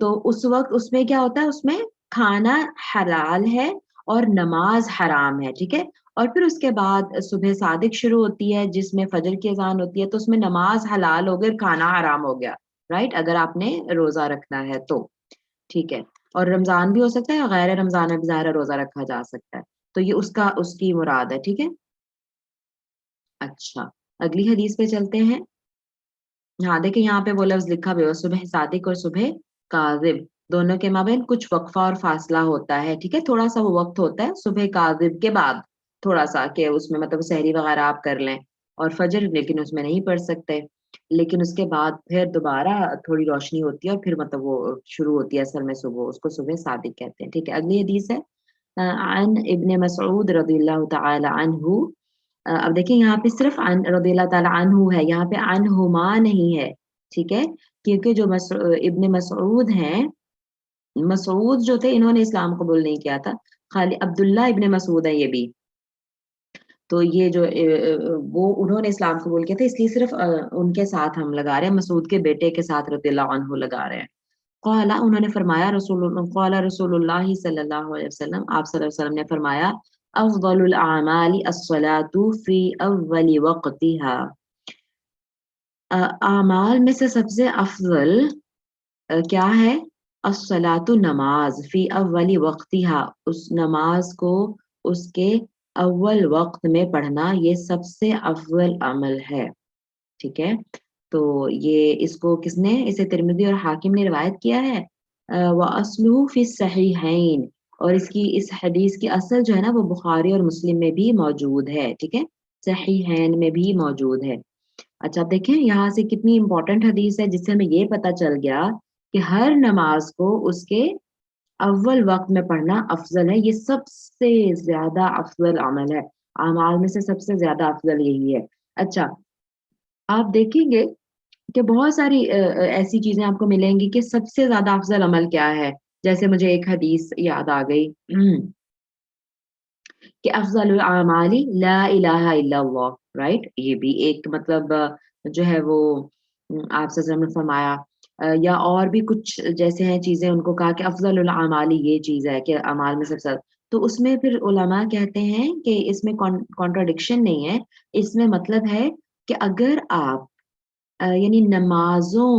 تو اس وقت اس میں کیا ہوتا ہے، اس میں کھانا حلال ہے اور نماز حرام ہے. ٹھیک ہے، اور پھر اس کے بعد صبح صادق شروع ہوتی ہے جس میں فجر کی اذان ہوتی ہے، تو اس میں نماز حلال ہو گئی، کھانا حرام ہو گیا. رائٹ، اگر آپ نے روزہ رکھنا ہے تو. ٹھیک ہے، اور رمضان بھی ہو سکتا ہے، غیر رمضان میں بھی ظاہر روزہ رکھا جا سکتا ہے. تو یہ اس کی مراد ہے. ٹھیک ہے، اچھا اگلی حدیث پہ چلتے ہیں. ہاں دیکھیں یہاں پہ وہ لفظ لکھا ہوا ہے، صبح صادق اور صبح کاذب دونوں کے مابین کچھ وقفہ اور فاصلہ ہوتا ہے. ٹھیک ہے، تھوڑا سا وہ وقت ہوتا ہے صبح کاذب کے بعد، تھوڑا سا کہ اس میں مطلب سحری وغیرہ آپ کر لیں، اور فجر لیکن اس میں نہیں پڑھ سکتے. لیکن اس کے بعد پھر دوبارہ تھوڑی روشنی ہوتی ہے اور پھر مطلب وہ شروع ہوتی ہے اصل میں صبح، اس کو صبح صادق کہتے ہیں. ٹھیک ہے، اگلی حدیث ہے عن ابن مسعود رضی اللہ تعالی عنہ. اب دیکھیں یہاں پہ صرف عن رضی اللہ تعالی عنہ ہے، یہاں پہ عنہما نہیں ہے. ٹھیک ہے، کیونکہ جو ابن مسعود ہیں، مسعود جو تھے انہوں نے اسلام قبول نہیں کیا تھا، خالی عبداللہ ابن مسعود ہے یہ بھی. تو یہ جو وہ انہوں نے اسلام قبول کیا تھا، اس لیے صرف ان کے ساتھ ہم لگا رہے ہیں، مسعود کے بیٹے کے ساتھ رضی اللہ عنہ لگا رہے ہیں. قال انہوں نے فرمایا، قال رسول اللہ صلی اللہ علیہ وسلم، آپ صلی اللہ علیہ وسلم نے فرمایا، افضل الاعمال الصلاۃ فی اول وقتها. اعمال میں سے سب سے افضل کیا ہے؟ الصلاۃ نماز، فی اول وقتها، اس نماز کو اس کے اول وقت میں پڑھنا یہ سب سے افضل عمل ہے. ٹھیک ہے، تو یہ اس کو کس نے، اسے ترمذی اور حاکم نے روایت کیا ہے. وَأَصْلُهُ فِي الصَّحِيحَيْن، اور اس حدیث کی اصل جو ہے نا وہ بخاری اور مسلم میں بھی موجود ہے. ٹھیک ہے، صحیحین میں بھی موجود ہے. اچھا دیکھیں یہاں سے کتنی امپورٹنٹ حدیث ہے، جس سے ہمیں یہ پتہ چل گیا کہ ہر نماز کو اس کے اول وقت میں پڑھنا افضل ہے. یہ سب سے زیادہ افضل عمل ہے، اعمال میں سے سب سے زیادہ افضل یہی ہے. اچھا آپ دیکھیں گے کہ بہت ساری ایسی چیزیں آپ کو ملیں گی کہ سب سے زیادہ افضل عمل کیا ہے. جیسے مجھے ایک حدیث یاد آ گئی کہ افضل الاعمال لا الہ الا اللہ. رائٹ، یہ بھی ایک مطلب جو ہے وہ آپ سے نے فرمایا، یا اور بھی کچھ جیسے ہیں چیزیں، ان کو کہا کہ افضل الاعمال یہ چیز ہے کہ اعمال میں سب سے، تو اس میں پھر علماء کہتے ہیں کہ اس میں کانٹرڈکشن نہیں ہے. اس میں مطلب ہے کہ اگر آپ یعنی نمازوں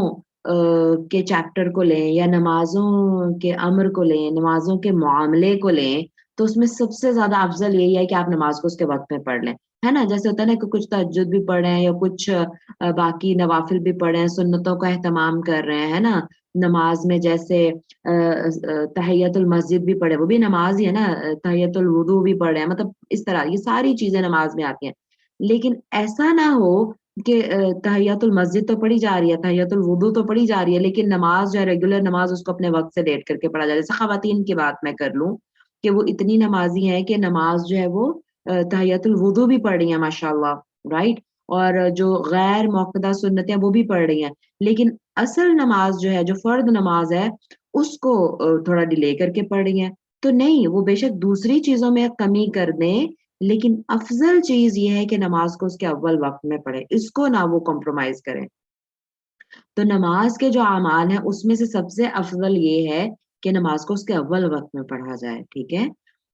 کے چیپٹر کو لیں یا نمازوں کے امر کو لیں، نمازوں کے معاملے کو لیں، تو اس میں سب سے زیادہ افضل یہی ہے کہ آپ نماز کو اس کے وقت میں پڑھ لیں. ہے نا، جیسے ہوتا ہے نا کہ کچھ تہجد بھی پڑھ رہے ہیں یا کچھ باقی نوافل بھی پڑھ رہے ہیں، سنتوں کا اہتمام کر رہے ہیں. ہے نا، نماز میں جیسے تحیت المسجد بھی پڑھے، وہ بھی نماز ہی ہے نا، تحیت الوضو بھی پڑھ رہے ہیں، مطلب اس طرح یہ ساری چیزیں نماز میں آتی ہیں. لیکن ایسا نہ ہو کہ تحیت المسجد تو پڑھی جا رہی ہے، تحیت الوضو تو پڑھی جا رہی ہے، لیکن نماز جو ہے ریگولر نماز اس کو اپنے وقت سے لیٹ کر کے پڑھا جا رہا ہے. جیسے خواتین کی بات میں کر لوں کہ وہ اتنی نمازی ہیں کہ نماز جو ہے وہ تحیت الوضو بھی پڑھ رہی ہیں ماشاء اللہ. رائٹ، اور جو غیر موقدہ سنتیں وہ بھی پڑھ رہی ہیں، لیکن اصل نماز جو ہے، جو فرض نماز ہے، اس کو تھوڑا ڈیلے کر کے پڑھ رہی ہیں. تو نہیں، وہ بے شک دوسری چیزوں میں کمی کر دیں، لیکن افضل چیز یہ ہے کہ نماز کو اس کے اول وقت میں پڑھیں، اس کو نہ وہ کمپرومائز کریں. تو نماز کے جو اعمال ہیں اس میں سے سب سے افضل یہ ہے کہ نماز کو اس کے اول وقت میں پڑھا جائے. ٹھیک ہے،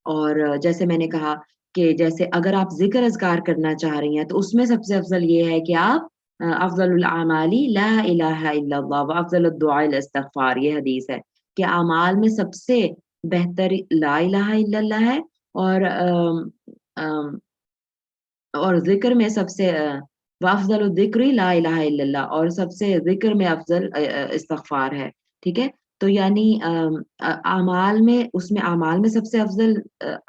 اور جیسے میں نے کہا کہ جیسے اگر آپ ذکر اذکار کرنا چاہ رہی ہیں تو اس میں سب سے افضل یہ ہے کہ آپ افضل الاعمالی لا الہ الا اللہ و افضل الدعاء الاستغفار، یہ حدیث ہے کہ اعمال میں سب سے بہتر لا الہ الا اللہ ہے، اور ذکر میں سب سے وافضل الذکر لا الہ الا اللہ، اور سب سے ذکر میں افضل استغفار ہے، ٹھیک ہے۔ تو یعنی اعمال میں، اس میں اعمال میں سب سے افضل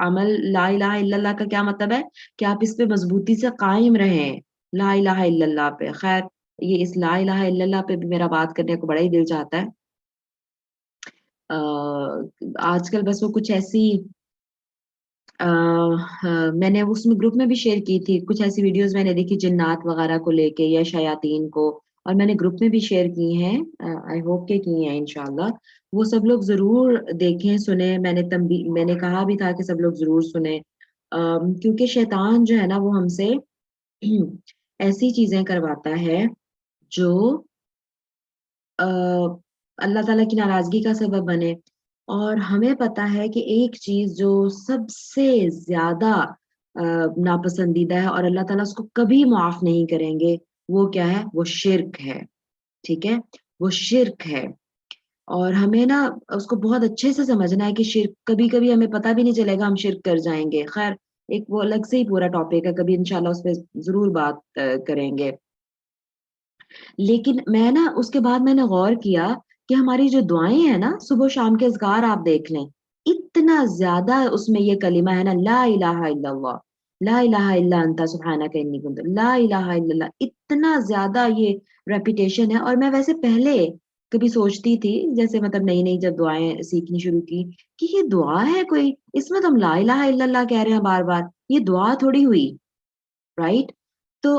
عمل لا الہ الا اللہ کا کیا مطلب ہے کہ آپ اس پہ مضبوطی سے قائم رہیں، لا الہ الا اللہ پہ۔ خیر یہ اس لا الہ الا اللہ پہ بھی میرا بات کرنے کو بڑا ہی دل چاہتا ہے۔ آج کل بس وہ کچھ ایسی میں نے اس میں گروپ میں بھی شیئر کی تھی، کچھ ایسی ویڈیوز میں نے دیکھی جنات وغیرہ کو لے کے یا شیاطین کو، اور میں نے گروپ میں بھی شیئر کی ہیں، آئی ہوپ کہ کی ہیں انشاءاللہ۔ وہ سب لوگ ضرور دیکھیں سنیں، میں نے کہا بھی تھا کہ سب لوگ ضرور سنیں، کیونکہ شیطان جو ہے نا وہ ہم سے ایسی چیزیں کرواتا ہے جو اللہ تعالیٰ کی ناراضگی کا سبب بنے، اور ہمیں پتا ہے کہ ایک چیز جو سب سے زیادہ ناپسندیدہ ہے اور اللہ تعالیٰ اس کو کبھی معاف نہیں کریں گے، وہ کیا ہے؟ وہ شرک ہے، ٹھیک ہے، وہ شرک ہے۔ اور ہمیں نا اس کو بہت اچھے سے سمجھنا ہے کہ شرک، کبھی کبھی ہمیں پتہ بھی نہیں چلے گا ہم شرک کر جائیں گے، خیر ایک وہ الگ سے ہی پورا ٹاپک ہے، کبھی انشاءاللہ اس پہ ضرور بات کریں گے۔ لیکن میں نا اس کے بعد میں نے غور کیا کہ ہماری جو دعائیں ہیں نا، صبح و شام کے اذکار آپ دیکھ لیں، اتنا زیادہ اس میں یہ کلمہ ہے نا، لا الہ الا اللہ، لا الہ الا انت سبحانک انی کنت، لا الہ الا اللہ، اتنا زیادہ یہ ریپیٹیشن ہے۔ اور میں ویسے پہلے کبھی سوچتی تھی، جیسے مطلب نئی نئی جب دعائیں سیکھنی شروع کی، کہ یہ دعا ہے کوئی، اس میں تو ہم لا الہ الا اللہ کہہ رہے ہیں بار بار، یہ دعا تھوڑی ہوئی، رائٹ؟ تو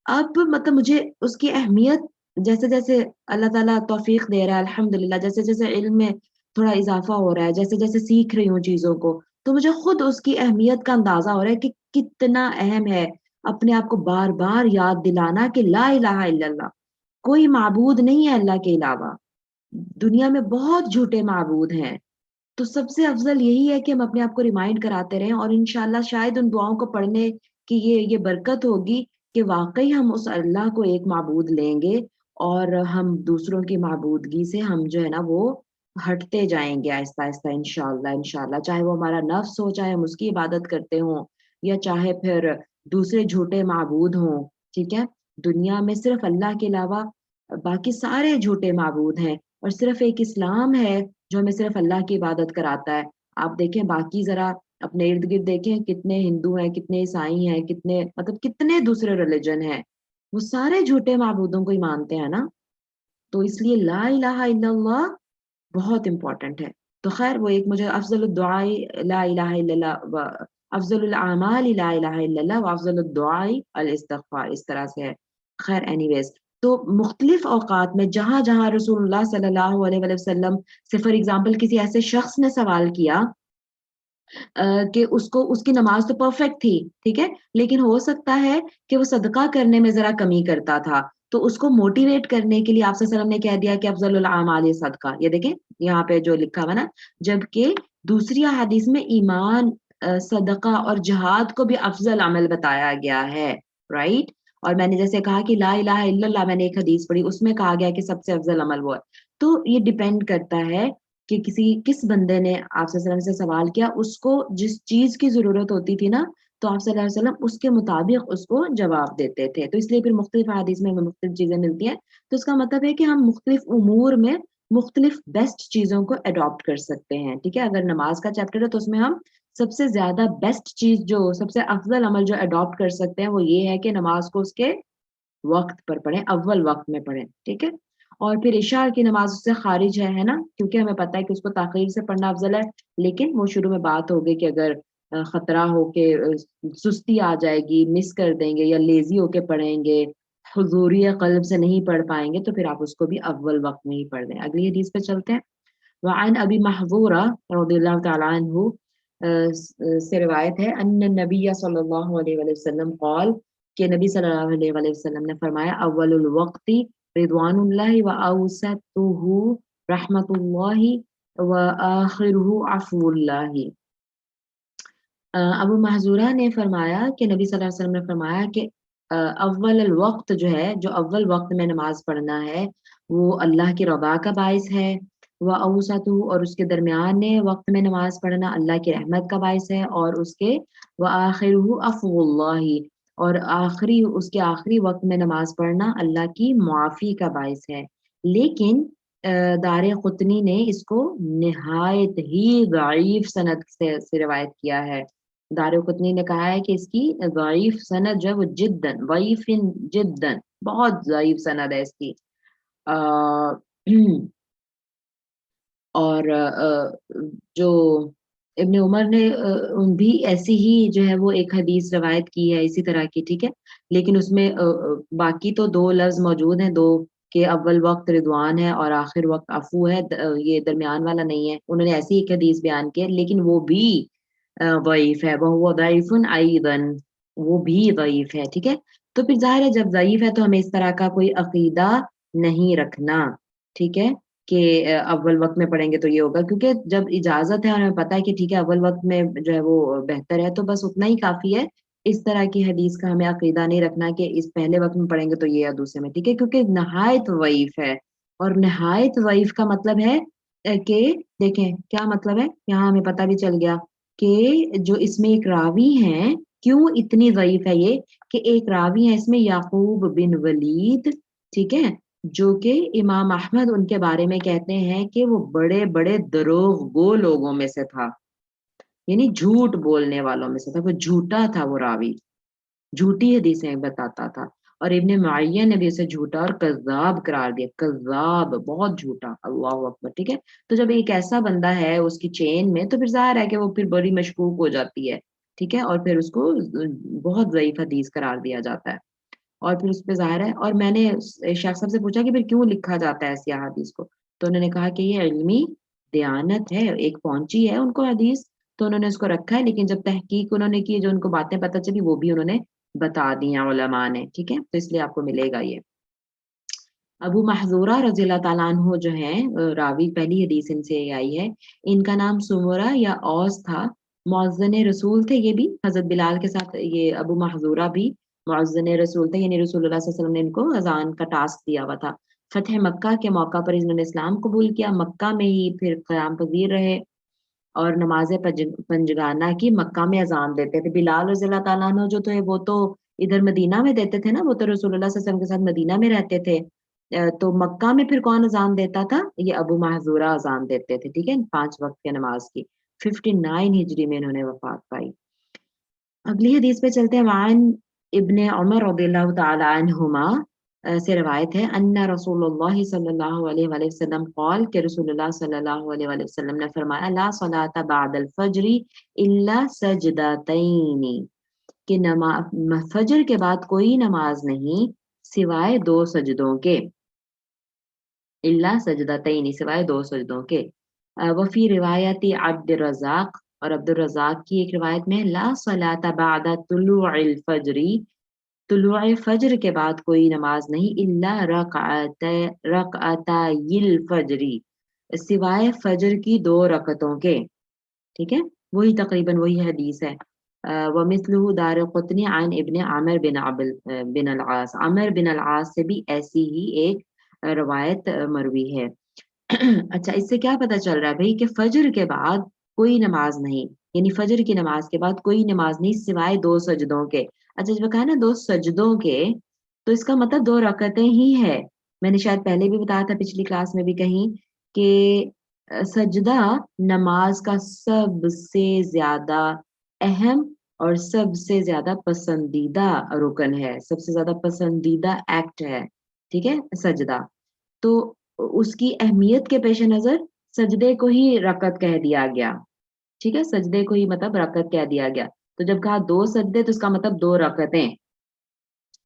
اب مطلب مجھے اس کی اہمیت جیسے جیسے اللہ تعالیٰ توفیق دے رہا ہے الحمدللہ، جیسے جیسے علم میں تھوڑا اضافہ ہو رہا ہے، جیسے جیسے سیکھ رہی ہوں چیزوں کو، تو مجھے خود اس کی اہمیت کا اندازہ ہو رہا ہے کہ کتنا اہم ہے اپنے آپ کو بار بار یاد دلانا کہ لا الہ الا اللہ، کوئی معبود نہیں ہے اللہ کے علاوہ، دنیا میں بہت جھوٹے معبود ہیں۔ تو سب سے افضل یہی ہے کہ ہم اپنے آپ کو ریمائنڈ کراتے رہیں، اور انشاءاللہ شاید ان دعاؤں کو پڑھنے کی یہ برکت ہوگی کہ واقعی ہم اس اللہ کو ایک معبود لیں گے، اور ہم دوسروں کی معبودگی سے ہم جو ہے نا وہ ہٹتے جائیں گے آہستہ آہستہ انشاءاللہ، چاہے وہ ہمارا نفس ہو، چاہے ہم اس کی عبادت کرتے ہوں، یا چاہے پھر دوسرے جھوٹے معبود ہوں، ٹھیک ہے۔ دنیا میں صرف اللہ کے علاوہ باقی سارے جھوٹے معبود ہیں، اور صرف ایک اسلام ہے جو ہمیں صرف اللہ کی عبادت کراتا ہے۔ آپ دیکھیں باقی ذرا اپنے ارد گرد دیکھیں، کتنے ہندو ہیں، کتنے عیسائی ہیں، کتنے مطلب کتنے دوسرے ریلیجن ہیں، وہ سارے جھوٹے معبودوں کو ہی مانتے ہیں نا۔ تو اس لیے لا الہ الا اللہ بہت امپورٹنٹ ہے۔ تو خیر وہ ایک مجھے افضل الدعاء لا الہ الا اللہ و افضل الاعمال لا الہ الا اللہ و افضل الدعاء الاستغفار، اس طرح سے ہے۔ خیر اینی ویز، تو مختلف اوقات میں جہاں جہاں رسول اللہ صلی اللہ علیہ وآلہ وسلم سے فار ایگزامپل کسی ایسے شخص نے سوال کیا کہ اس کی نماز تو پرفیکٹ تھی، ٹھیک ہے، لیکن ہو سکتا ہے کہ وہ صدقہ کرنے میں ذرا کمی کرتا تھا، تو اس کو موٹیویٹ کرنے کے لیے آپ صلی اللہ علیہ وسلم نے کہہ دیا کہ افضل الاعمال صدقہ، یہ دیکھیں یہاں پہ جو لکھا ہوا نا، جبکہ دوسری حدیث میں ایمان، صدقہ اور جہاد کو بھی افضل عمل بتایا گیا ہے، رائٹ؟ اور میں نے جیسے کہا کہ لا الہ الا اللہ، میں نے ایک حدیث پڑھی، اس میں کہا گیا کہ سب سے افضل عمل وہ ہے۔ تو یہ ڈیپینڈ کرتا ہے کہ کس بندے نے آپ صلی اللہ علیہ وسلم سے سوال کیا، اس کو جس چیز کی ضرورت ہوتی تھی نا، تو آپ صلی اللہ علیہ وسلم اس کے مطابق اس کو جواب دیتے تھے۔ تو اس لیے پھر مختلف حدیث میں ہمیں مختلف چیزیں ملتی ہیں، تو اس کا مطلب ہے کہ ہم مختلف امور میں مختلف بیسٹ چیزوں کو اڈاپٹ کر سکتے ہیں، ٹھیک ہے۔ اگر نماز کا چیپٹر ہے تو اس میں ہم سب سے زیادہ بیسٹ چیز، جو سب سے افضل عمل جو اڈاپٹ کر سکتے ہیں، وہ یہ ہے کہ نماز کو اس کے وقت پر پڑھیں، اول وقت میں پڑھیں، ٹھیک ہے۔ اور پھر عشاء کی نماز اس سے خارج ہے نا، کیونکہ ہمیں پتہ ہے کہ اس کو تاخیر سے پڑھنا افضل ہے، لیکن وہ شروع میں بات ہوگی کہ اگر خطرہ ہو کہ سستی آ جائے گی، مس کر دیں گے یا لیزی ہو کے پڑھیں گے، حضوری قلب سے نہیں پڑھ پائیں گے، تو پھر آپ اس کو بھی اول وقت میں ہی پڑھ دیں۔ اگلی حدیث پہ چلتے ہیں۔ وعن ابی محذورہ رضی اللہ تعالی عنہ سے روایت ہے، ان النبی صلی اللہ علیہ وسلم قال، کہ نبی صلی اللہ علیہ وسلم نے فرمایا، اول الوقت رضوان اللہ و اوسطہ رحمت اللہ و آخرہ عفو اللہ۔ ابو محذورہ نے فرمایا کہ نبی صلی اللہ علیہ وسلم نے فرمایا کہ اول الوقت جو ہے، جو اول وقت میں نماز پڑھنا ہے وہ اللہ کی رضا کا باعث ہے، وہ اوسط، اور اس کے درمیان وقت میں نماز پڑھنا اللہ کی رحمت کا باعث ہے، اور اس کے وآخرہ عفو اللہ، اور اس کے آخری وقت میں نماز پڑھنا اللہ کی معافی کا باعث ہے۔ لیکن دار قطنی نے اس کو نہایت ہی ضعیف سند سے روایت کیا ہے۔ دار قطنی نے کہا ہے کہ اس کی ضعیف سند جو ہے وہ جدن ضعیف جدن، بہت ضعیف سند ہے اس کی۔ اور جو ابن عمر نے بھی ایسی ہی جو ہے وہ ایک حدیث روایت کی ہے اسی طرح کی، ٹھیک ہے، لیکن اس میں باقی تو دو لفظ موجود ہیں، دو کہ اول وقت رضوان ہے اور آخر وقت عفو ہے، یہ درمیان والا نہیں ہے۔ انہوں نے ایسی ایک حدیث بیان کی ہے، لیکن وہ بھی ضعیف ہے، وہ ضعیف ایضا، وہ بھی ضعیف ہے، ٹھیک ہے۔ تو پھر ظاہر ہے جب ضعیف ہے تو ہمیں اس طرح کا کوئی عقیدہ نہیں رکھنا، ٹھیک ہے، کہ اول وقت میں پڑھیں گے تو یہ ہوگا، کیونکہ جب اجازت ہے اور ہمیں پتہ ہے کہ ٹھیک ہے اول وقت میں جو ہے وہ بہتر ہے تو بس اتنا ہی کافی ہے۔ اس طرح کی حدیث کا ہمیں عقیدہ نہیں رکھنا کہ اس پہلے وقت میں پڑھیں گے تو یہ یا دوسرے میں، ٹھیک ہے، کیونکہ نہایت ضعیف ہے، اور نہایت ضعیف کا مطلب ہے کہ دیکھیں کیا مطلب ہے، یہاں ہمیں پتہ بھی چل گیا کہ جو اس میں ایک راوی ہیں، کیوں اتنی ضعیف ہے یہ، کہ ایک راوی ہے اس میں یعقوب بن ولید، ٹھیک ہے، جو کہ امام احمد ان کے بارے میں کہتے ہیں کہ وہ بڑے بڑے دروغ گو لوگوں میں سے تھا، یعنی جھوٹ بولنے والوں میں سے تھا، وہ جھوٹا تھا، وہ راوی جھوٹی حدیثیں بتاتا تھا، اور ابن معین نے بھی اسے جھوٹا اور کذاب قرار دیا، کذاب، بہت جھوٹا، اللہ اکبر، ٹھیک ہے۔ تو جب ایک ایسا بندہ ہے اس کی چین میں تو پھر ظاہر ہے کہ وہ پھر بڑی مشکوک ہو جاتی ہے، ٹھیک ہے، اور پھر اس کو بہت ضعیف حدیث قرار دیا جاتا ہے، اور پھر اس پہ ظاہر ہے۔ اور میں نے شیخ صاحب سے پوچھا کہ پھر کیوں لکھا جاتا ہے ایسی احادیث کو، تو انہوں نے کہا کہ یہ علمی دیانت ہے، ایک پہنچی ہے ان کو حدیث تو انہوں نے اس کو رکھا ہے، لیکن جب تحقیق انہوں نے کی، جو ان کو باتیں پتہ چلی وہ بھی انہوں نے بتا دیا علماء نے، ٹھیک ہے، تو اس لیے آپ کو ملے گا یہ۔ ابو محذورہ رضی اللہ تعالیٰ عنہ جو ہیں راوی، پہلی حدیث ان سے آئی ہے، ان کا نام سمرہ یا اوس تھا، مؤذن رسول تھے، یہ بھی حضرت بلال کے ساتھ یہ ابو محذورہ بھی مؤذن رسول تھے، یعنی رسول اللہ صلی اللہ علیہ وسلم نے ان کو اذان کا ٹاسک دیا ہوا تھا۔ فتح مکہ کے موقع پر انہوں نے اسلام قبول کیا، مکہ میں ہی پھر قیام پذیر رہے، اور نماز پنجگانہ کی مکہ میں اذان دیتے تھے۔ بلال رضی اللہ تعالیٰ عنہ جو تھے وہ تو ادھر مدینہ میں دیتے تھے نا، وہ تو رسول اللہ صلی اللہ علیہ وسلم کے ساتھ مدینہ میں رہتے تھے، تو مکہ میں پھر کون اذان دیتا تھا؟ یہ ابو محذورہ اذان دیتے تھے، ٹھیک ہے، 5 وقت کی نماز کی۔ 59 ہجری میں انہوں نے وفات پائی۔ اگلی حدیث پہ چلتے ہیں۔ وعن ابن عمر رضی اللہ تعالی عنہما سے روایت ہے، ان رسول اللہ صلی اللہ علیہ وآلہ وسلم قال، کہ رسول اللہ صلی اللہ علیہ وآلہ وسلم نے فرمایا، لا صلاۃ بعد الفجر الا سجدتین، کہ فجر کے بعد کوئی نماز نہیں سوائے 2 سجدوں کے، الا سجدتین، سوائے 2 سجدوں کے۔ وفی روایت عبد الرزاق، اور عبد الرزاق کی ایک روایت میں، لا صلاۃ بعد طلوع الفجر، طلوع فجر کے بعد کوئی نماز نہیں، الا رکعتای الفجر، سوائے فجر کی 2 رکعتوں کے، ٹھیک ہے، وہی تقریباً وہی حدیث ہے۔ ومثلہ دار قطنی عن ابن عمر بن العاص، عمر بن العاص سے بھی ایسی ہی ایک روایت مروی ہے۔ اچھا، اس سے کیا پتہ چل رہا ہے بھائی کہ فجر کے بعد کوئی نماز نہیں، یعنی فجر کی نماز کے بعد کوئی نماز نہیں سوائے 2 سجدوں کے۔ اچھا جب کہا نا 2 سجدوں کے، تو اس کا مطلب 2 رکعتیں ہی ہے۔ میں نے شاید پہلے بھی بتایا تھا، پچھلی کلاس میں بھی کہیں، کہ سجدہ نماز کا سب سے زیادہ اہم اور سب سے زیادہ پسندیدہ رکن ہے، سب سے زیادہ پسندیدہ ایکٹ ہے، ٹھیک ہے، سجدہ۔ تو اس کی اہمیت کے پیش نظر سجدے کو ہی رکعت کہہ دیا گیا، ٹھیک ہے، سجدے کو ہی مطلب رکعت کہہ دیا گیا۔ تو جب کہا 2 سجدے تو اس کا مطلب 2 رکعتیں،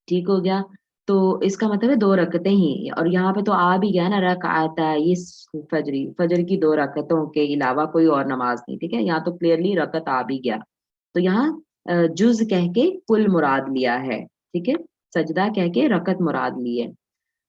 ٹھیک ہو گیا، تو اس کا مطلب ہے 2 رکعتیں ہی، اور یہاں پہ تو آ بھی گیا نا رکعتای فجری، فجر کی 2 رکعتوں کے علاوہ کوئی اور نماز نہیں، ٹھیک ہے، یہاں تو کلیئرلی رکعت آ بھی گیا، تو یہاں جز کہہ کے کل مراد لیا ہے، ٹھیک ہے، سجدہ کہہ کے رکعت مراد لی ہے۔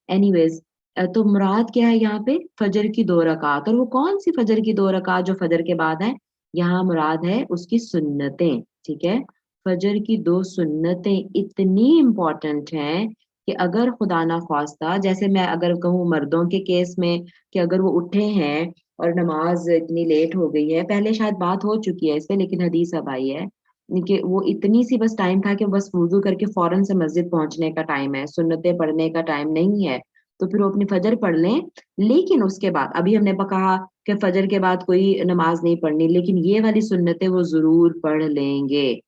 اینی ویز، تو مراد کیا ہے یہاں پہ؟ فجر کی 2 رکعات، اور وہ کون سی فجر کی 2 رکعات جو فجر کے بعد ہیں؟ یہاں مراد ہے اس کی سنتیں، ٹھیک ہے. فجر کی 2 سنتیں اتنی امپورٹنٹ ہیں کہ اگر خدا نخواستہ جیسے میں اگر کہوں مردوں کے کیس میں کہ اگر وہ اٹھے ہیں اور نماز اتنی لیٹ ہو گئی ہے, پہلے شاید بات ہو چکی ہے اس پہ لیکن حدیث اب آئی ہے کہ وہ اتنی سی بس ٹائم تھا کہ بس وضو کر کے فوراً سے مسجد پہنچنے کا ٹائم ہے, سنتیں پڑھنے کا ٹائم نہیں ہے, تو پھر وہ اپنی فجر پڑھ لیں. لیکن اس کے بعد ابھی ہم نے کہا کہ فجر کے بعد کوئی نماز نہیں پڑھنی, لیکن یہ والی سنتیں وہ ضرور پڑھ لیں گے,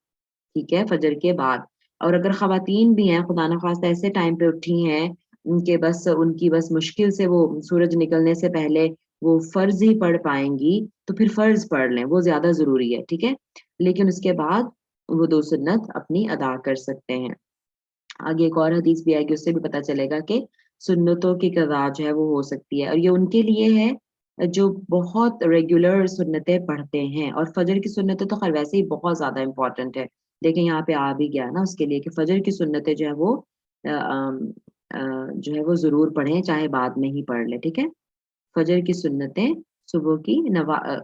ٹھیک ہے, فجر کے بعد. اور اگر خواتین بھی ہیں خدا نخواستہ ایسے ٹائم پہ اٹھی ہیں ان کی بس مشکل سے وہ سورج نکلنے سے پہلے وہ فرض ہی پڑھ پائیں گی تو پھر فرض پڑھ لیں, وہ زیادہ ضروری ہے, ٹھیک ہے. لیکن اس کے بعد وہ 2 سنت اپنی ادا کر سکتے ہیں. آگے ایک اور حدیث بھی آئے گی, اس سے بھی پتہ چلے گا کہ سنتوں کی قضا جو ہے وہ ہو سکتی ہے, اور یہ ان کے لیے ہے جو بہت ریگولر سنتیں پڑھتے ہیں. اور فجر کی سنتیں تو خیر ویسے ہی بہت زیادہ امپورٹنٹ ہے, دیکھیں یہاں پہ آ بھی گیا نا اس کے لیے کہ فجر کی سنتیں جو ہے وہ ضرور پڑھیں, چاہے بعد میں ہی پڑھ لیں, ٹھیک ہے. فجر کی سنتیں صبح کی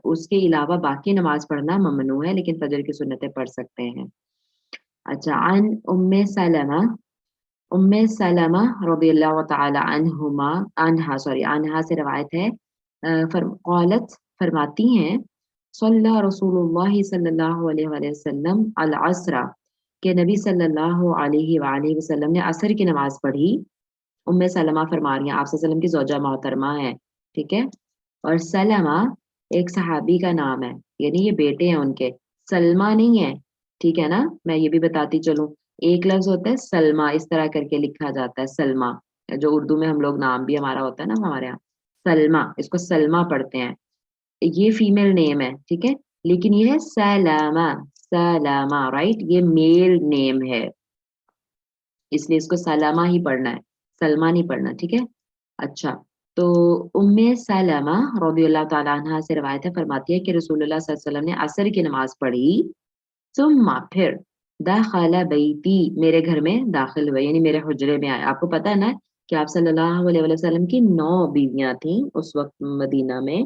اس کے علاوہ باقی نماز پڑھنا ممنوع ہے, لیکن فجر کی سنتیں پڑھ سکتے ہیں. اچھا, عن ام سلمہ رضی اللہ تعالی عنہا سے روایت ہے, قالت فرماتی ہیں صلی رسول اللہ صلی اللہ علیہ وآلہ وسلم العصر کہ نبی صلی اللہ علیہ وآلہ وسلم نے عصر کی نماز پڑھی. ام سلمہ فرما رہی ہیں, آپ صلی اللہ علیہ وسلم کی زوجہ محترمہ ہے, ٹھیک ہے. اور سلمہ ایک صحابی کا نام ہے, یعنی یہ بیٹے ہیں ان کے, سلمہ نہیں ہے, ٹھیک ہے نا. میں یہ بھی بتاتی چلوں, ایک لفظ ہوتا ہے سلمہ, اس طرح کر کے لکھا جاتا ہے سلمہ, جو اردو میں ہم لوگ نام بھی ہمارا ہوتا ہے نا ہمارے یہاں سلمہ, اس کو سلمہ پڑھتے ہیں, یہ فیمیل نیم ہے, ٹھیک ہے. لیکن یہ ہے سلامہ, سلامہ, رائٹ, یہ میل نیم ہے, اس لیے اس کو سلامہ ہی پڑھنا ہے, سلمہ نہیں پڑھنا, ٹھیک ہے. اچھا, تو ام سلمہ رضی اللہ تعالیٰ عنہ سے روایت ہے, فرماتی ہے کہ رسول اللہ صلی اللہ علیہ وسلم نے عصر کی نماز پڑھی, ثم پھر دخل بیتی میرے گھر میں داخل ہوئے, یعنی میرے حجرے میں آئے. آپ کو پتہ ہے نا کہ آپ صلی اللہ علیہ وسلم کی 9 بیویاں تھیں اس وقت مدینہ میں,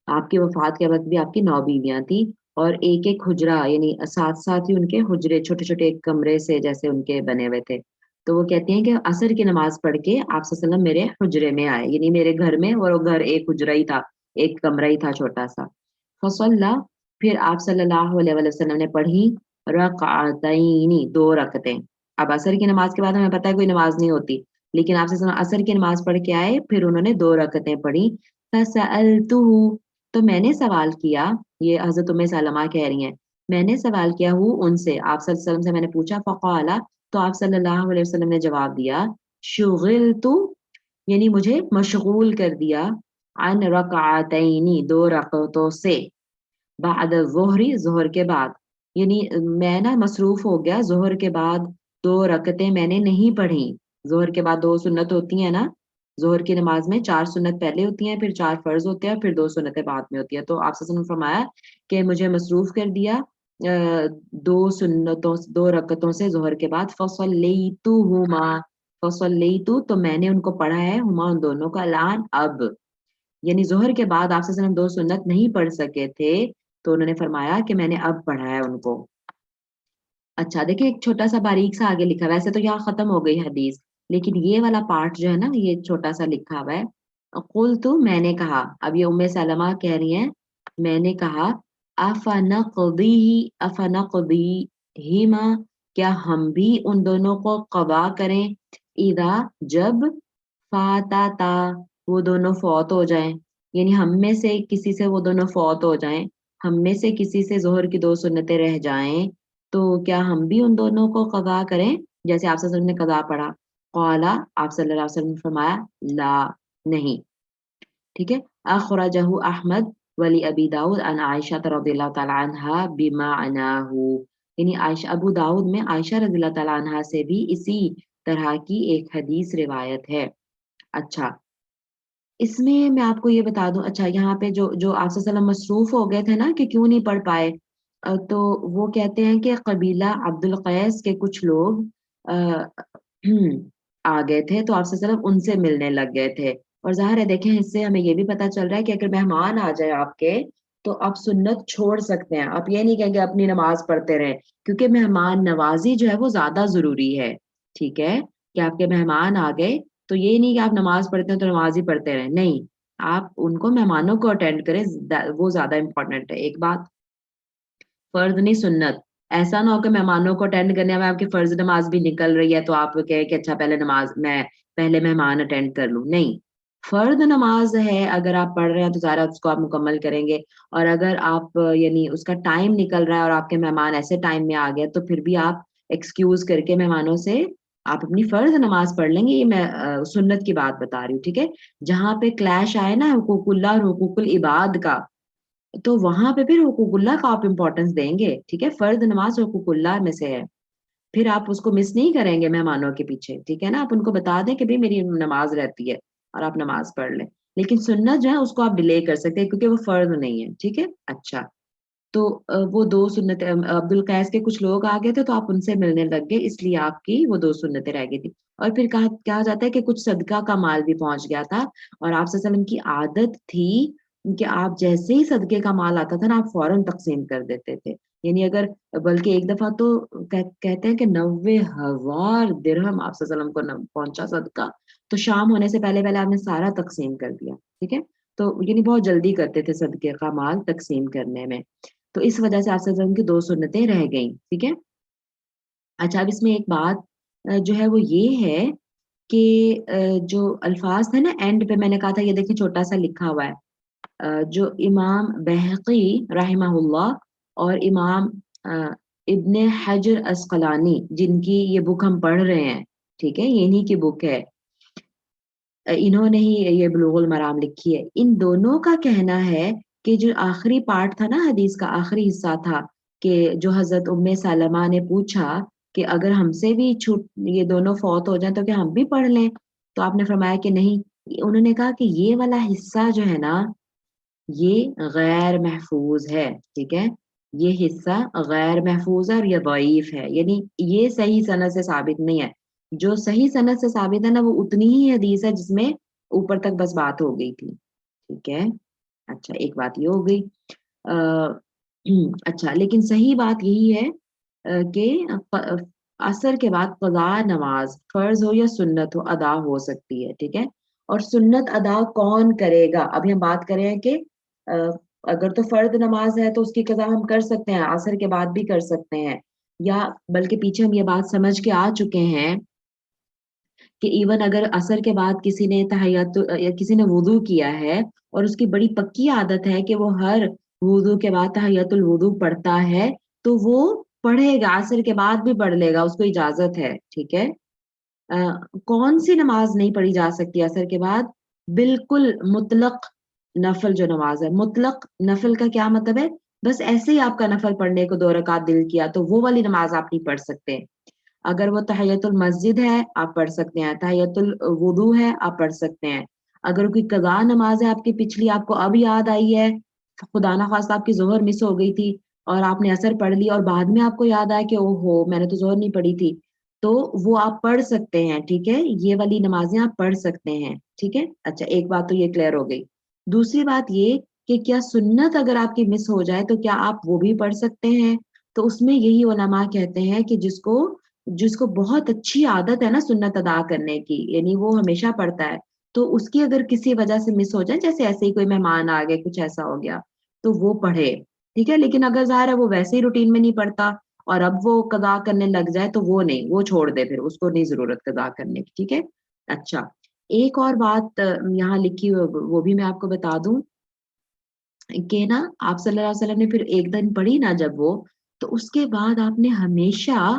آپ کی وفات کے وقت بھی آپ کی 9 بیویاں تھیں, اور ایک ایک حجرہ یعنی ساتھ ساتھ ہی ان کے حجرے چھوٹے چھوٹے ایک کمرے سے جیسے ان کے بنے ہوئے تھے. تو وہ کہتے ہیں کہ عصر کی نماز پڑھ کے آپ صلی اللہ علیہ وسلم میرے حجرے میں آئے, یعنی میرے گھر میں, اور وہ گھر ایک حجرہ ہی تھا, ایک کمرہ ہی تھا چھوٹا سا. فصلی پھر آپ صلی اللہ علیہ وسلم نے پڑھی رکعتین 2 رکعتیں. اب عصر کی نماز کے بعد ہمیں پتہ ہے کوئی نماز نہیں ہوتی, لیکن آپ صلی اللہ علیہ وسلم عصر کی نماز پڑھ کے آئے, پھر انہوں نے 2 رکعتیں پڑھی. فسألتہ تو میں نے سوال کیا, یہ حضرت ام سلمہ کہہ رہی ہیں, میں نے سوال کیا ان سے, آپ صلی اللہ علیہ وسلم سے میں نے پوچھا, فقال تو آپ صلی اللہ علیہ وسلم نے جواب دیا, شغلت یعنی مجھے مشغول کر دیا, عن رکعتین 2 رکعتوں سے, بعد الظہر ظہر کے بعد, یعنی میں نا مصروف ہو گیا, ظہر کے بعد 2 رکعتیں میں نے نہیں پڑھی. ظہر کے بعد 2 سنت ہوتی ہیں نا, ظہر کی نماز میں 4 سنت پہلے ہوتی ہیں, پھر 4 فرض ہوتے ہیں, پھر 2 سنتیں بعد میں ہوتی ہیں. تو آپ نے فرمایا کہ مجھے مصروف کر دیا 2 رکعتوں سے ظہر کے بعد. فصلیتو تو میں نے ان کو پڑھا ہے, ہما ان دونوں کا, الان اب, یعنی ظہر کے بعد آپ سے 2 سنت نہیں پڑھ سکے تھے, تو انہوں نے فرمایا کہ میں نے اب پڑھا ہے ان کو. اچھا دیکھیں ایک چھوٹا سا باریک سا آگے لکھا, ویسے تو یہاں ختم ہو گئی حدیث, لیکن یہ والا پارٹ جو ہے نا یہ چھوٹا سا لکھا ہوا ہے. قلت میں نے کہا, اب یہ ام سلمہ کہہ رہی ہیں, میں نے کہا افنقضیہما کیا ہم بھی ان دونوں کو قضا کریں, اذا جب فاتتا وہ دونوں فوت ہو جائیں, یعنی ہم میں سے کسی سے وہ دونوں فوت ہو جائیں, ہم میں سے کسی سے ظہر کی 2 سنتیں رہ جائیں, تو کیا ہم بھی ان دونوں کو قضا کریں جیسے آپ صلی اللہ علیہ وسلم نے قضا پڑھا. قالا آپ صلی اللہ علیہ وسلم نے فرمایا لا نہیں, ٹھیک ہے. اخرجہ احمد ولی ابی داؤد عن عائشہ رضی اللہ تعالی عنہا بمعناہ, یعنی عائشہ ابو داؤد میں عائشہ رضی اللہ تعالی عنہا سے بھی اسی طرح کی ایک حدیث روایت ہے. اچھا اس میں آپ کو یہ بتا دوں, اچھا یہاں پہ جو آپ صلی اللہ علیہ وسلم مصروف ہو گئے تھے نا کہ کیوں نہیں پڑھ پائے, تو وہ کہتے ہیں کہ قبیلہ عبد القیس کے کچھ لوگ آ گئے تھے, تو آپ صلی اللہ علیہ وسلم ان سے ملنے لگ گئے تھے. اور ظاہر ہے دیکھیں اس سے ہمیں یہ بھی پتہ چل رہا ہے کہ اگر مہمان آ جائے آپ کے, تو آپ سنت چھوڑ سکتے ہیں. آپ یہ نہیں کہیں گے اپنی نماز پڑھتے رہیں, کیونکہ مہمان نوازی جو ہے وہ زیادہ ضروری ہے. ٹھیک ہے, کہ آپ کے مہمان آ گئے تو یہ نہیں کہ آپ نماز پڑھتے ہیں تو نماز ہی پڑھتے رہیں, نہیں, آپ ان کو مہمانوں کو اٹینڈ کریں, وہ زیادہ امپورٹنٹ ہے. ایک بات, فرض نہیں سنت. ایسا نہ ہو کہ مہمانوں کو اٹینڈ کرنے میں آپ کی فرض نماز بھی نکل رہی ہے تو آپ کہیں کہ اچھا پہلے مہمان اٹینڈ کر لوں. نہیں, فرض نماز ہے, اگر آپ پڑھ رہے ہیں تو ظاہر اس کو آپ مکمل کریں گے. اور اگر آپ یعنی اس کا ٹائم نکل رہا ہے اور آپ کے مہمان ایسے ٹائم میں آ گئے تو پھر بھی آپ ایکسکیوز کر کے مہمانوں سے آپ اپنی فرض نماز پڑھ لیں گے. یہ میں سنت کی بات بتا رہی ہوں. ٹھیک ہے, جہاں پہ کلیش آئے نا حقوق اللہ اور حقوق العباد کا, تو وہاں پہ پھر حقوق اللہ کا آپ امپورٹنس دیں گے. ٹھیک ہے, فرض نماز حقوق اللہ میں سے ہے, پھر آپ اس کو مس نہیں کریں گے مہمانوں کے پیچھے. ٹھیک ہے نا, آپ ان کو بتا دیں کہ بھئی میری نماز رہتی ہے اور آپ نماز پڑھ لیں. لیکن سنت جو ہے اس کو آپ ڈیلے کر سکتے ہیں کیونکہ وہ فرض نہیں ہے. ٹھیک ہے, اچھا, تو وہ 2 سنتیں عبد القیس کے کچھ لوگ آ گئے تھے تو آپ ان سے ملنے لگ گئے, اس لیے آپ کی وہ 2 سنتیں رہ گئی تھی. اور پھر کہا جاتا ہے کہ کچھ صدقہ کا مال بھی پہنچ گیا تھا, اور آپ صلی اللہ علیہ وسلم کی عادت تھی کہ آپ جیسے ہی صدقے کا مال آتا تھا نا آپ فوراً تقسیم کر دیتے تھے. یعنی اگر بلکہ ایک دفعہ تو کہتے ہیں کہ 90,000 درہم آپ صلی اللہ علیہ وسلم کو پہنچا صدقہ, تو شام ہونے سے پہلے آپ نے سارا تقسیم کر دیا. ٹھیک ہے, تو یعنی بہت جلدی کرتے تھے صدقے کا مال تقسیم کرنے میں, تو اس وجہ سے آپ صلی اللہ علیہ وسلم کی 2 سنتیں رہ گئیں. ٹھیک ہے, اچھا, اب اس میں ایک بات جو ہے وہ یہ ہے کہ جو الفاظ تھے نا اینڈ پہ میں نے کہا تھا, یہ دیکھیں چھوٹا سا لکھا ہوا ہے, جو امام بہقی رحمہ اللہ اور امام ابن حجر عسقلانی جن کی یہ بک ہم پڑھ رہے ہیں, ٹھیک ہے, انہی کی بک ہے, انہوں نے ہی یہ بلوغ المرام لکھی ہے. ان دونوں کا کہنا ہے کہ جو آخری پارٹ تھا نا حدیث کا, آخری حصہ تھا کہ جو حضرت ام سلمہ نے پوچھا کہ اگر ہم سے بھی یہ دونوں فوت ہو جائیں تو کیا ہم بھی پڑھ لیں, تو آپ نے فرمایا کہ نہیں. انہوں نے کہا کہ یہ والا حصہ جو ہے نا یہ غیر محفوظ ہے. ٹھیک ہے, یہ حصہ غیر محفوظ ہے اور یہ ضعیف ہے, یعنی یہ صحیح سند سے ثابت نہیں ہے. جو صحیح سند سے ثابت ہے نا وہ اتنی ہی حدیث ہے جس میں اوپر تک بس بات ہو گئی تھی. ٹھیک ہے, اچھا, ایک بات یہ ہو گئی. اچھا, لیکن صحیح بات یہی ہے کہ عصر کے بعد قضاء نماز فرض ہو یا سنت ہو ادا ہو سکتی ہے. ٹھیک ہے, اور سنت ادا کون کرے گا؟ ابھی ہم بات کر رہے ہیں کہ اگر تو فرض نماز ہے تو اس کی قضا ہم کر سکتے ہیں, عصر کے بعد بھی کر سکتے ہیں, یا بلکہ پیچھے ہم یہ بات سمجھ کے آ چکے ہیں کہ ایون اگر عصر کے بعد کسی نے تحیت یا کسی نے وضو کیا ہے اور اس کی بڑی پکی عادت ہے کہ وہ ہر وضو کے بعد تحیت الوضو پڑھتا ہے, تو وہ پڑھے گا, عصر کے بعد بھی پڑھ لے گا, اس کو اجازت ہے. ٹھیک ہے, کون سی نماز نہیں پڑھی جا سکتی عصر کے بعد؟ بالکل مطلق نفل جو نماز ہے. مطلق نفل کا کیا مطلب ہے؟ بس ایسے ہی آپ کا نفل پڑھنے کو 2 رکعت دل کیا تو وہ والی نماز آپ نہیں پڑھ سکتے. اگر وہ تحیت المسجد ہے آپ پڑھ سکتے ہیں, تحیت الوضو ہے آپ پڑھ سکتے ہیں. اگر کوئی قضاء نماز ہے آپ کی پچھلی, آپ کو اب یاد آئی ہے, خدا نہ خواستہ آپ کی ظہر مس ہو گئی تھی اور آپ نے عصر پڑھ لی اور بعد میں آپ کو یاد آیا کہ او ہو میں نے تو ظہر نہیں پڑھی تھی, تو وہ آپ پڑھ سکتے ہیں. ٹھیک ہے, یہ والی نمازیں آپ پڑھ سکتے ہیں. ٹھیک ہے, اچھا, ایک بات تو یہ کلیئر ہو گئی. دوسری بات یہ کہ کیا سنت اگر آپ کی مس ہو جائے تو کیا آپ وہ بھی پڑھ سکتے ہیں؟ تو اس میں یہی علماء کہتے ہیں کہ جس کو بہت اچھی عادت ہے نا سنت ادا کرنے کی, یعنی وہ ہمیشہ پڑھتا ہے, تو اس کی اگر کسی وجہ سے مس ہو جائے, جیسے ایسے ہی کوئی مہمان آ گئے, کچھ ایسا ہو گیا, تو وہ پڑھے. ٹھیک ہے, لیکن اگر ظاہر ہے وہ ویسے ہی روٹین میں نہیں پڑھتا اور اب وہ قضا کرنے لگ جائے تو وہ نہیں, وہ چھوڑ دے, پھر اس کو نہیں ضرورت قضا کرنے کی. ٹھیک ہے, اچھا, ایک اور بات یہاں لکھی وہ بھی میں آپ کو بتا دوں کہ نا آپ صلی اللہ علیہ وسلم نے پھر ایک دن پڑھی نا جب وہ, تو اس کے بعد آپ نے ہمیشہ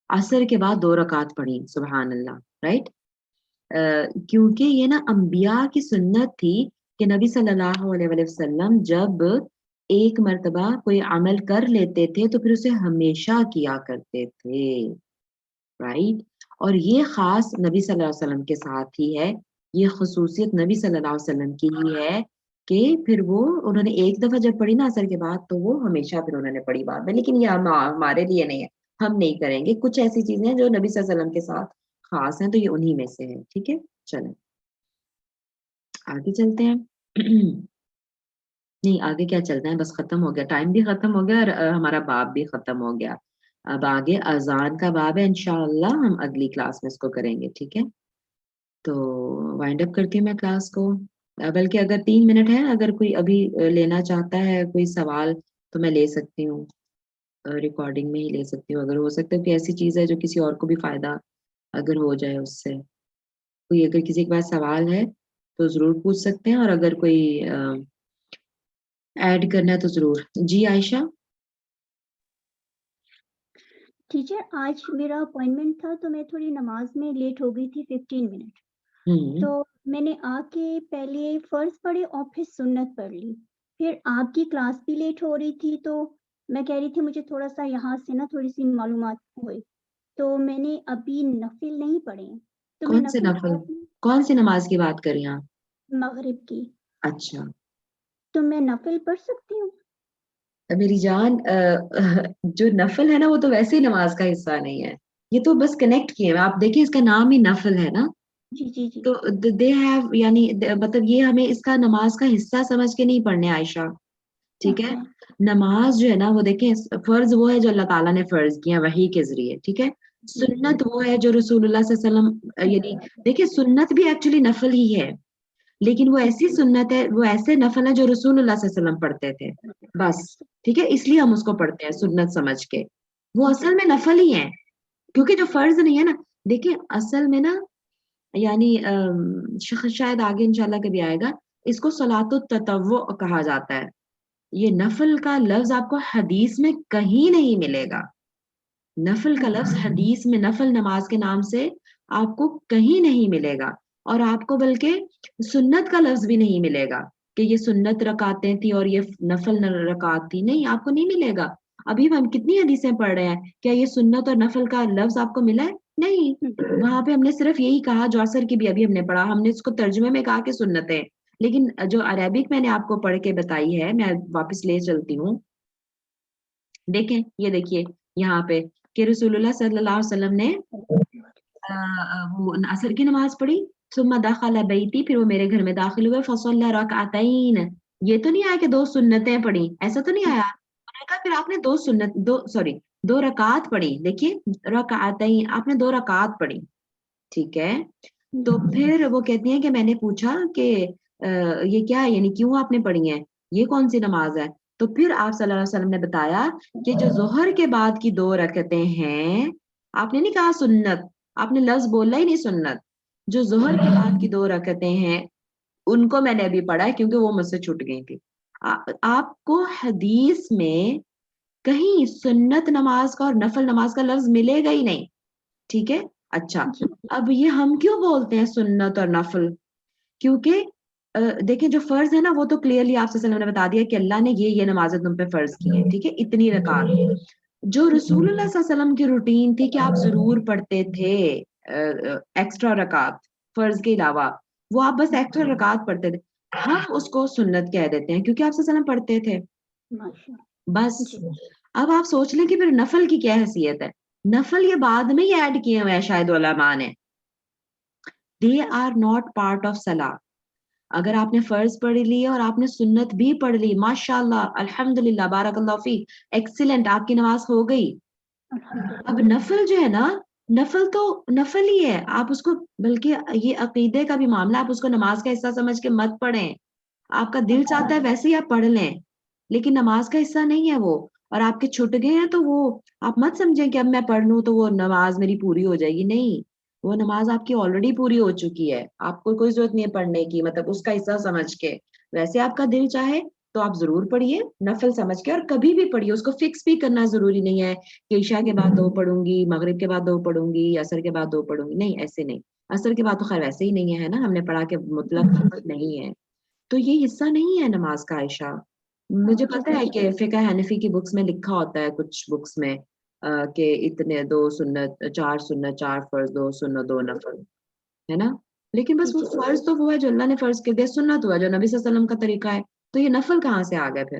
عصر کے بعد 2 رکعت پڑھی. سبحان اللہ, رائٹ, کیونکہ یہ نا انبیاء کی سنت تھی کہ نبی صلی اللہ علیہ وسلم جب ایک مرتبہ کوئی عمل کر لیتے تھے تو پھر اسے ہمیشہ کیا کرتے تھے, رائٹ. اور یہ خاص نبی صلی اللہ علیہ وسلم کے ساتھ ہی ہے, یہ خصوصیت نبی صلی اللہ علیہ وسلم کی ہی ہے کہ پھر وہ انہوں نے ایک دفعہ جب پڑھی نا عصر کے بعد تو وہ ہمیشہ پھر انہوں نے پڑھی بعد میں. لیکن یہ ہمارے لیے نہیں ہے, ہم نہیں کریں گے. کچھ ایسی چیزیں ہیں جو نبی صلی اللہ علیہ وسلم کے ساتھ خاص ہیں, تو یہ انہی میں سے ہے. ٹھیک ہے, چلیں آگے چلتے ہیں. نہیں آگے کیا چلنا ہے، بس ختم ہو گیا، ٹائم بھی ختم ہو گیا اور ہمارا باب بھی ختم ہو گیا. اب آگے اذان کا باب ہے، انشاءاللہ ہم اگلی کلاس میں اس کو کریں گے. ٹھیک ہے، تو وائنڈ اپ کرتی ہوں میں کلاس کو. بلکہ اگر 3 منٹ ہے، اگر کوئی ابھی لینا چاہتا ہے کوئی سوال تو میں لے سکتی ہوں، ریکارڈنگ میں ہی لے سکتی ہوں. اگر ہو سکتا ہے کہ ایسی چیز ہے جو کسی اور کو بھی فائدہ اگر ہو جائے اس سے، کوئی اگر کسی کے پاس سوال ہے تو ضرور پوچھ سکتے ہیں، اور اگر کوئی ایڈ کرنا ہے تو ضرور. جی عائشہ. ٹیچر آج میرا اپوائنٹمنٹ تھا تو میں تھوڑی نماز میں لیٹ ہو گئی تھی 15 منٹ. ہوں تو میں نے آ کے پہلے فرض پڑھے اور پھر سنت پڑھ لی. پھر آپ کی کلاس بھی لیٹ ہو رہی تھی تو میں کہہ رہی تھی مجھے تھوڑا سا یہاں سے نا تھوڑی سی معلومات ہوئی، تو میں نے ابھی نفل نہیں پڑھے ہیں. تو میں کون سے نفل، پڑھ لوں؟ کون سی نماز کی بات کر رہی ہیں آپ؟ مغرب کی. اچھا تو میں نفل پڑھ سکتی ہوں؟ میری جان، جو نفل ہے نا وہ تو ویسے ہی نماز کا حصہ نہیں ہے، یہ تو بس کنیکٹ کیے ہیں. آپ دیکھیں اس کا نام ہی نفل ہے نا، جی جی جی. تو دے ہیو یعنی مطلب یہ ہمیں اس کا نماز کا حصہ سمجھ کے نہیں پڑھنے عائشہ. ٹھیک ہے، اچھا. نماز جو ہے نا وہ دیکھیں فرض وہ ہے جو اللہ تعالیٰ نے فرض کیا وحی کے ذریعے. ٹھیک ہے، سنت وہ ہے جو رسول اللہ صلی اللہ علیہ وسلم، یعنی دیکھیں سنت بھی ایکچولی نفل ہی ہے، لیکن وہ ایسی سنت ہے، وہ ایسے نفل ہے جو رسول اللہ صلی اللہ علیہ وسلم پڑھتے تھے بس. ٹھیک ہے، اس لیے ہم اس کو پڑھتے ہیں سنت سمجھ کے، وہ اصل میں نفل ہی ہے کیونکہ جو فرض نہیں ہے نا. دیکھیں اصل میں نا یعنی شاید آگے انشاءاللہ کبھی آئے گا، اس کو صلاۃ التطوع کہا جاتا ہے. یہ نفل کا لفظ آپ کو حدیث میں کہیں نہیں ملے گا. نفل کا لفظ حدیث میں نفل نماز کے نام سے آپ کو کہیں نہیں ملے گا، اور آپ کو بلکہ سنت کا لفظ بھی نہیں ملے گا کہ یہ سنت رکعتیں تھی اور یہ نفل رکعت تھی، نہیں آپ کو نہیں ملے گا. ابھی ہم کتنی حدیثیں پڑھ رہے ہیں، کیا یہ سنت اور نفل کا لفظ آپ کو ملا ہے؟ نہیں. وہاں پہ ہم نے صرف یہی کہا، جوسر کی بھی ابھی ہم نے پڑھا، ہم نے اس کو ترجمے میں کہا کہ سنتیں، لیکن جو عربک میں نے آپ کو پڑھ کے بتائی ہے، میں واپس لے چلتی ہوں. دیکھیں یہ دیکھیے یہاں پہ کہ رسول اللہ صلی اللہ علیہ وسلم نے وہ عصر کی نماز پڑھی، ثم دخل بیتی، پھر وہ میرے گھر میں داخل ہوئے، فصلی رکعتین. یہ تو نہیں آیا کہ 2 سنتیں پڑھی، ایسا تو نہیں آیا. انہوں نے کہا پھر آپ نے 2 رکعات پڑھی. دیکھیے رکعتین، آپ نے 2 رکعات پڑھی. ٹھیک ہے، تو پھر وہ کہتی ہیں کہ میں نے پوچھا کہ یہ کیا ہے، یعنی کیوں آپ نے پڑھی ہیں، یہ کون سی نماز ہے؟ تو پھر آپ صلی اللہ علیہ وسلم نے بتایا کہ جو ظہر کے بعد کی 2 رکعتیں ہیں، آپ نے نہیں کہا سنت، آپ نے لفظ بولا ہی نہیں سنت، جو ظہر کے بعد کی 2 رکعتیں ہیں ان کو میں نے ابھی پڑھا ہے کیونکہ وہ مجھ سے چھوٹ گئی تھی. آپ کو حدیث میں کہیں سنت نماز کا اور نفل نماز کا لفظ ملے گا ہی نہیں. ٹھیک ہے، اچھا اب یہ ہم کیوں بولتے ہیں سنت اور نفل؟ کیونکہ دیکھیں جو فرض ہے نا وہ تو کلیئرلی آپ صلی اللہ علیہ وسلم نے بتا دیا کہ اللہ نے یہ نمازیں تم پہ فرض کی ہیں. ٹھیک ہے، اتنی رکعت. جو رسول اللہ صلی اللہ علیہ وسلم کی روٹین تھی کہ آپ ضرور پڑھتے تھے ایکسٹرا رکعت فرض کے علاوہ، وہ آپ بس ایکسٹرا رکعت پڑھتے تھے، ہم اس کو سنت کہہ دیتے ہیں کیونکہ آپ صلی اللہ علیہ وسلم پڑھتے تھے بس. اب آپ سوچ لیں کہ پھر نفل کی کیا حیثیت ہے. نفل یہ بعد میں ہی ایڈ کیے ہوئے ہیں شاید علماء نے. They are not part of صلاح. اگر آپ نے فرض پڑھ لی اور آپ نے سنت بھی پڑھ لی، ماشاءاللہ الحمدللہ بارک اللہ فی، ایکسیلنٹ، آپ کی نماز ہو گئی. اب نفل جو ہے نا، نفل تو نفل ہی ہے، آپ اس کو بلکہ یہ عقیدے کا بھی معاملہ، آپ اس کو نماز کا حصہ سمجھ کے مت پڑھیں. آپ کا دل چاہتا ہے ویسے ہی آپ پڑھ لیں، لیکن نماز کا حصہ نہیں ہے وہ. اور آپ کے چھٹ گئے ہیں تو وہ آپ مت سمجھیں کہ اب میں پڑھ لوں تو وہ نماز میری پوری ہو جائے گی. نہیں، وہ نماز آپ کی آلریڈی پوری ہو چکی ہے، آپ کو کوئی ضرورت نہیں ہے پڑھنے کی، مطلب اس کا حصہ سمجھ کے. ویسے آپ کا دل چاہے تو آپ ضرور پڑھیے نفل سمجھ کے، اور کبھی بھی پڑھیے. اس کو فکس بھی کرنا ضروری نہیں ہے کہ عشاء کے بعد 2 پڑھوں گی، مغرب کے بعد 2 پڑھوں گی، عصر کے بعد 2 پڑھوں گی. نہیں، ایسے نہیں. عصر کے بعد تو خیر ویسے ہی نہیں ہے نا، ہم نے پڑھا کہ مطلق نہیں ہے، تو یہ حصہ نہیں ہے نماز کا عائشہ. مجھے پتا ہے کہ فقہ حنفی کی بکس میں لکھا ہوتا ہے، کچھ بکس میں کہ اتنے 2 سنت، 4 سنت، 4 فرض، 2 سنت، 2 نفل، ہے نا. لیکن بس وہ فرض تو وہ ہے جو اللہ نے فرض کر دیا، سنت ہوا جو نبی صلی اللہ علیہ وسلم کا طریقہ ہے، تو یہ نفل کہاں سے آ گیا پھر؟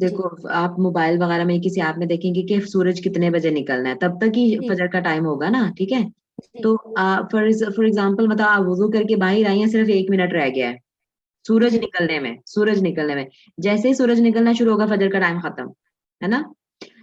دیکھو آپ موبائل وغیرہ میں کسی ایپ میں دیکھیں گے کہ سورج کتنے بجے نکلنا ہے، تب تک ہی جی فجر کا ٹائم ہوگا نا، ٹھیک ہے. جی تو فار ایگزامپل مطلب آپ وضو کر کے باہر آئی ہیں، صرف 1 منٹ رہ گیا ہے سورج جی نکلنے میں. جیسے ہی سورج نکلنا شروع ہوگا فجر کا ٹائم ختم ہے نا.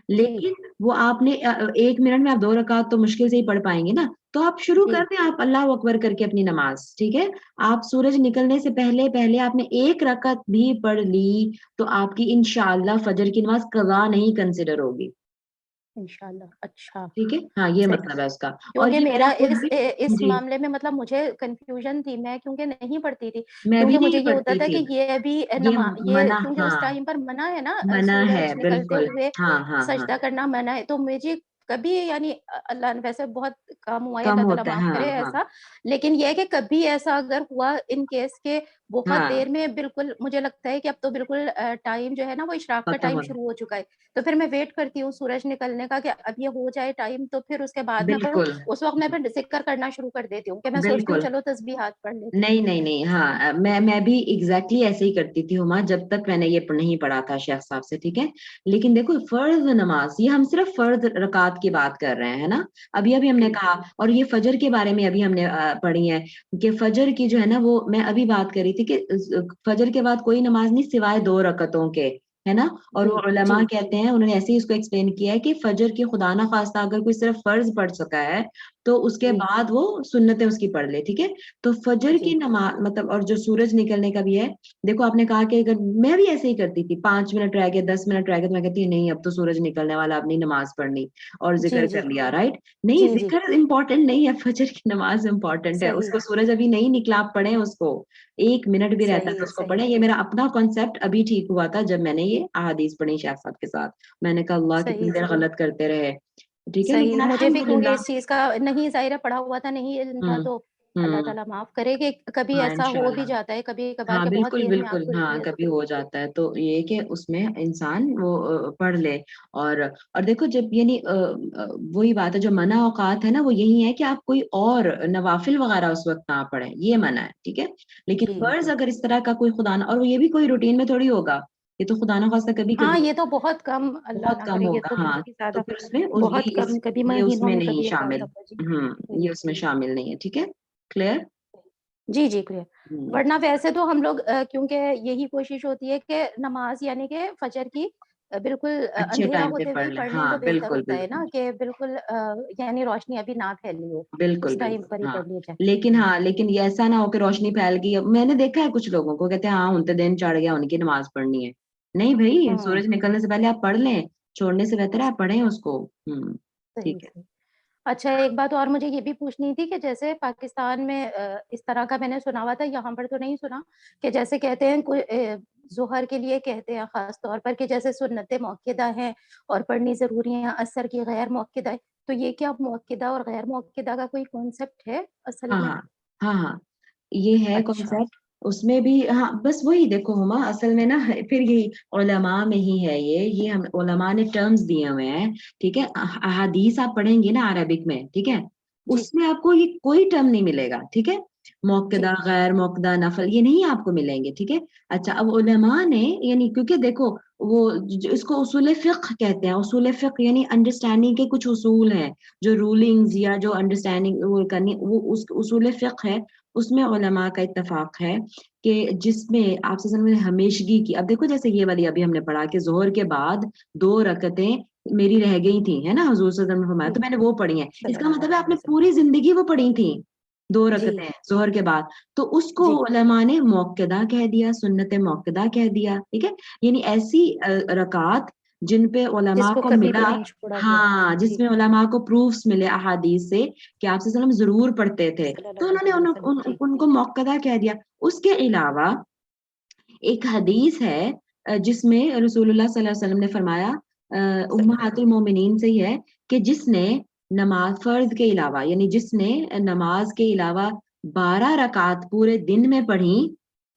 جی لیکن وہ آپ نے 1 منٹ میں آپ 2 رکعت تو مشکل سے ہی پڑھ پائیں گے نا. تو آپ شروع جی کر دیں، آپ اللہ اکبر کر کے اپنی نماز، ٹھیک ہے. آپ سورج نکلنے سے پہلے آپ نے 1 رکعت بھی پڑھ لی تو آپ کی انشاءاللہ فجر کی نماز قضا نہیں کنسیڈر ہوگی، انشاءاللہ. اچھا ٹھیک ہے. ہاں یہ صحیح. مطلب ہے اس کا. اور کیونکہ یہ میرا خود بھی اس جی معاملے میں مطلب مجھے کنفیوژن تھی، میں کیونکہ نہیں پڑھتی تھی، میں بھی کیونکہ مجھے نہیں یہ ہوتا پڑھتی تھا تھی. کہ یہ بھی یہ یہ منع، کیونکہ اس ہاں ٹائم پر منع ہے نا، منع ہے سورج نکلتے بالکل. ہوئے ہاں ہاں ہاں سجدہ کرنا منع ہے. تو مجھے کبھی یعنی اللہ نے ویسے بہت کم ہوا ہے، کم اللہ تعالیٰ ہوتا ہے. معاف ہاں کرے ہاں ایسا، لیکن یہ ہے کہ کبھی ایسا اگر ہوا ان کیس کے بہت ہاں دیر میں، بالکل مجھے لگتا ہے کہ اب تو بالکل ٹائم جو ہے نا وہ اشراق کا ختم ٹائم ہوتا شروع ہو چکا ہے، تو پھر میں ویٹ کرتی ہوں سورج نکلنے کا کہ اب یہ ہو جائے ٹائم تو پھر اس کے بعد میں پڑھوں. بالکل اس وقت میں پھر ذکر کرنا شروع کر دیتی ہوں کہ میں سوچتی ہوں بالکل. چلو تسبیحات پڑھ لیتی ہوں. نہیں ہاں میں بھی ایگزیکٹلی ایسے ہی کرتی تھی ہما، جب تک میں نے یہ نہیں پڑھا تھا شیخ صاحب سے، ٹھیک ہے. لیکن دیکھو فرض نماز، یہ ہم صرف فرض رکعت کی بات کر رہے ہیں نا. ابھی ہم نے جی کہا، اور یہ فجر کے بارے میں ابھی ہم نے پڑھی ہے کہ فجر کی جو ہے نا، وہ میں ابھی بات کر رہی تھی کہ فجر کے بعد کوئی نماز نہیں سوائے 2 رکعتوں کے، ہے نا. اور جی وہ علماء جی کہتے ہیں، انہوں نے ایسے ہی اس کو ایکسپلین کیا ہے کہ فجر کی خدا نہ خواستہ اگر کوئی صرف فرض پڑھ سکا ہے تو اس کے جی بعد وہ سنتیں اس کی پڑھ لے، ٹھیک ہے. تو فجر کی جی نماز مطلب، اور جو سورج نکلنے کا بھی ہے، دیکھو آپ نے کہا کہ اگر میں بھی ایسے ہی کرتی تھی، 5 منٹ رہ گئے 10 منٹ رہ گئے تو میں کہتی نہیں اب تو سورج نکلنے والا، اپنی نماز پڑھنی اور ذکر جی جی کر لیا، رائٹ. نہیں، جی جی ذکر امپورٹنٹ نہیں ہے، فجر کی نماز امپورٹنٹ ہے. اس صحیح کو سورج ابھی نہیں نکلا، آپ پڑھیں اس کو، 1 منٹ بھی رہتا ہے صحیح تو ہے اس کو صحیح پڑھیں. یہ میرا اپنا کانسیپٹ ابھی ٹھیک ہوا تھا جب میں نے یہ احادیث پڑھی شیخ صاحب کے ساتھ. میں نے کہا اللہ کتنی صحیح دیر غلط کرتے رہے، ٹھیک ہے. صحیح. لیکن مجھے بھی کیونکہ الحمدللہ. اس چیز کا نہیں ظاہرہ پڑھا ہوا تھا، نہیں علم تھا، ہوں تو اللہ ہوں تعالیٰ معاف کرے کہ کبھی ہاں ایسا ہو بھی انشاءاللہ. جاتا ہے، کبھی کبھار ہاں کے بہت بالکل دیر میں آنکھ بالکل. ہاں کھلتی ہے تو کبھی پھر ہو جاتا ہے، تو یہ کہ اس میں انسان وہ پڑھ لے. اور دیکھو جب یعنی وہی بات ہے، جو منع اوقات ہے نا وہ یہی ہے کہ آپ کوئی اور نوافل وغیرہ اس وقت نہ پڑھیں، یہ منع ہے، ٹھیک ہے. لیکن جی فرض اگر اس طرح کا کوئی خدا نہ، اور یہ بھی کوئی روٹین میں تھوڑی ہوگا، یہ تو خدا نہ خواستہ کبھی ہاں کبھی یہ تو بہت کم، اللہ بہت نہ کم کرے، یہ ہوگا. تو ہاں بہت ہی تو زیادہ، پھر اس میں بہت کم، کبھی یہ اس مہینوں میں میں نہیں کبھی ایک آدھ شامل. دفعہ. جی یہ اس میں شامل نہیں ہے، ٹھیک ہے. کلیئر. جی جی کلیئر. ورنہ ویسے تو ہم لوگ کیونکہ یہی کوشش ہوتی ہے کہ نماز یعنی کہ فجر کی بالکل اچھے اندھیرا ٹائم پہ ہوتے ہوئے پڑھ ہی لیں. پڑھ لیں ہاں تو بہتر بالکل ہوتا ہے نا، بالکل کہ بالکل یعنی روشنی ابھی نہ پھیلی ہو، بالکل اس ٹائم بالکل. پر ہی ہاں پڑھ لی جائے. لیکن یہ ایسا نہ ہو کہ روشنی پھیل گئی. میں نے دیکھا ہے کچھ لوگوں کو کہتے ہیں ہاں ان تو دن چڑھ گیا، ان کی نماز پڑھنی ہے. نہیں بھائی، ہاں سورج نکلنے سے پہلے آپ پڑھ لیں، چھوڑنے سے بہتر ہے آپ پڑھیں اس کو. صحیح ٹھیک ہے. صحیح. اچھا ایک بات اور مجھے یہ بھی پوچھنی تھی کہ جیسے پاکستان میں اس طرح کا میں نے سنا ہوا تھا، یہاں پر تو نہیں سنا، کہ جیسے کہتے ہیں کوئی ظہر کے لیے کہتے ہیں خاص طور پر کہ جیسے سنت موقدہ ہیں اور پڑھنی ضروری ہیں، عصر کی غیر موقدہ ہے، تو یہ کیا موقدہ اور غیر موقدہ کا کوئی کانسیپٹ ہے اصل ہاں میں؟ ہاں ہاں ہاں یہ ہے اچھا کانسیپٹ. اس میں بھی ہاں بس وہی دیکھو ہما، اصل میں نا پھر یہی علماء میں ہی ہے، یہ ہم علماء نے ٹرمز دیے ہوئے ہیں، ٹھیک ہے. احادیث آپ پڑھیں گے نا عربک میں، ٹھیک ہے، جی اس میں آپ کو یہ کوئی ٹرم نہیں ملے گا، ٹھیک ہے. جی موقدہ، غیر موقدہ، نفل، یہ نہیں آپ کو ملیں گے، ٹھیک ہے. اچھا اب علماء نے یعنی کیونکہ دیکھو وہ اس کو اصول فقہ کہتے ہیں. اصول فقہ یعنی انڈرسٹینڈنگ کے کچھ اصول ہیں، جو رولنگز یا جو انڈرسٹینڈنگ وہ کرنی، وہ اصول فقہ ہے. اس میں علماء کا اتفاق ہے کہ جس میں آپ سے ہمیشگی کی، اب دیکھو جیسے یہ والی ابھی ہم نے پڑھا کہ ظہر کے بعد 2 رکعتیں میری رہ گئی تھیں، ہے نا، حضور صلی اللہ علیہ وسلم نے فرمایا، جی تو میں نے وہ پڑھی ہیں. صلی اس کا اللہ مطلب ہے آپ علیہ نے وسلم. پوری زندگی وہ پڑھی تھیں 2 جی رکعتیں ظہر کے بعد، تو اس کو جی علماء نے موقدہ کہہ دیا، سنت موقدہ کہہ دیا، ٹھیک ہے. یعنی ایسی رکعات جن پہ جس علماء کو کو کبھی بھی ملا، نہیں چھوڑا گیا. ہاں جس جی میں علماء کو پروفس ملے احادیث سے کہ آپ صلی اللہ علیہ وسلم ضرور پڑھتے تھے، صلی تو اللہ انہوں علیہ نے وسلم. جی ان کو موقدہ کہہ دیا. اس کے علاوہ ایک حدیث ہے جس میں رسول اللہ صلی اللہ علیہ وسلم نے فرمایا، امہات المومنین سے ہی ہے، کہ جس نے نماز فرض کے علاوہ، یعنی جس نے نماز کے علاوہ 12 رکعات پورے دن میں پڑھی،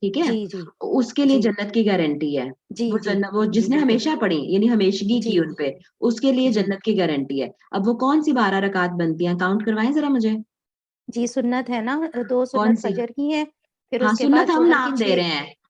ٹھیک ہے، جی جی اس کے لیے جی جنت کی گارنٹی ہے. جی جی وہ جی جس نے بالکل. ہمیشہ پڑھی یعنی ہمیشگی جی کی ان پہ، اس کے لیے جی جنت کی گارنٹی ہے. اب وہ کون سی 12 رکعات بنتی ہیں، کاؤنٹ کروائیں ذرا مجھے. جی سنت ہے نا، 2 کون سنت سی؟ فجر کی ہیں، پھر ہاں اس کے سنت بعد ہم ظہر کی نام دے 6. رہے ہیں،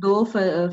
2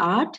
8,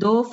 2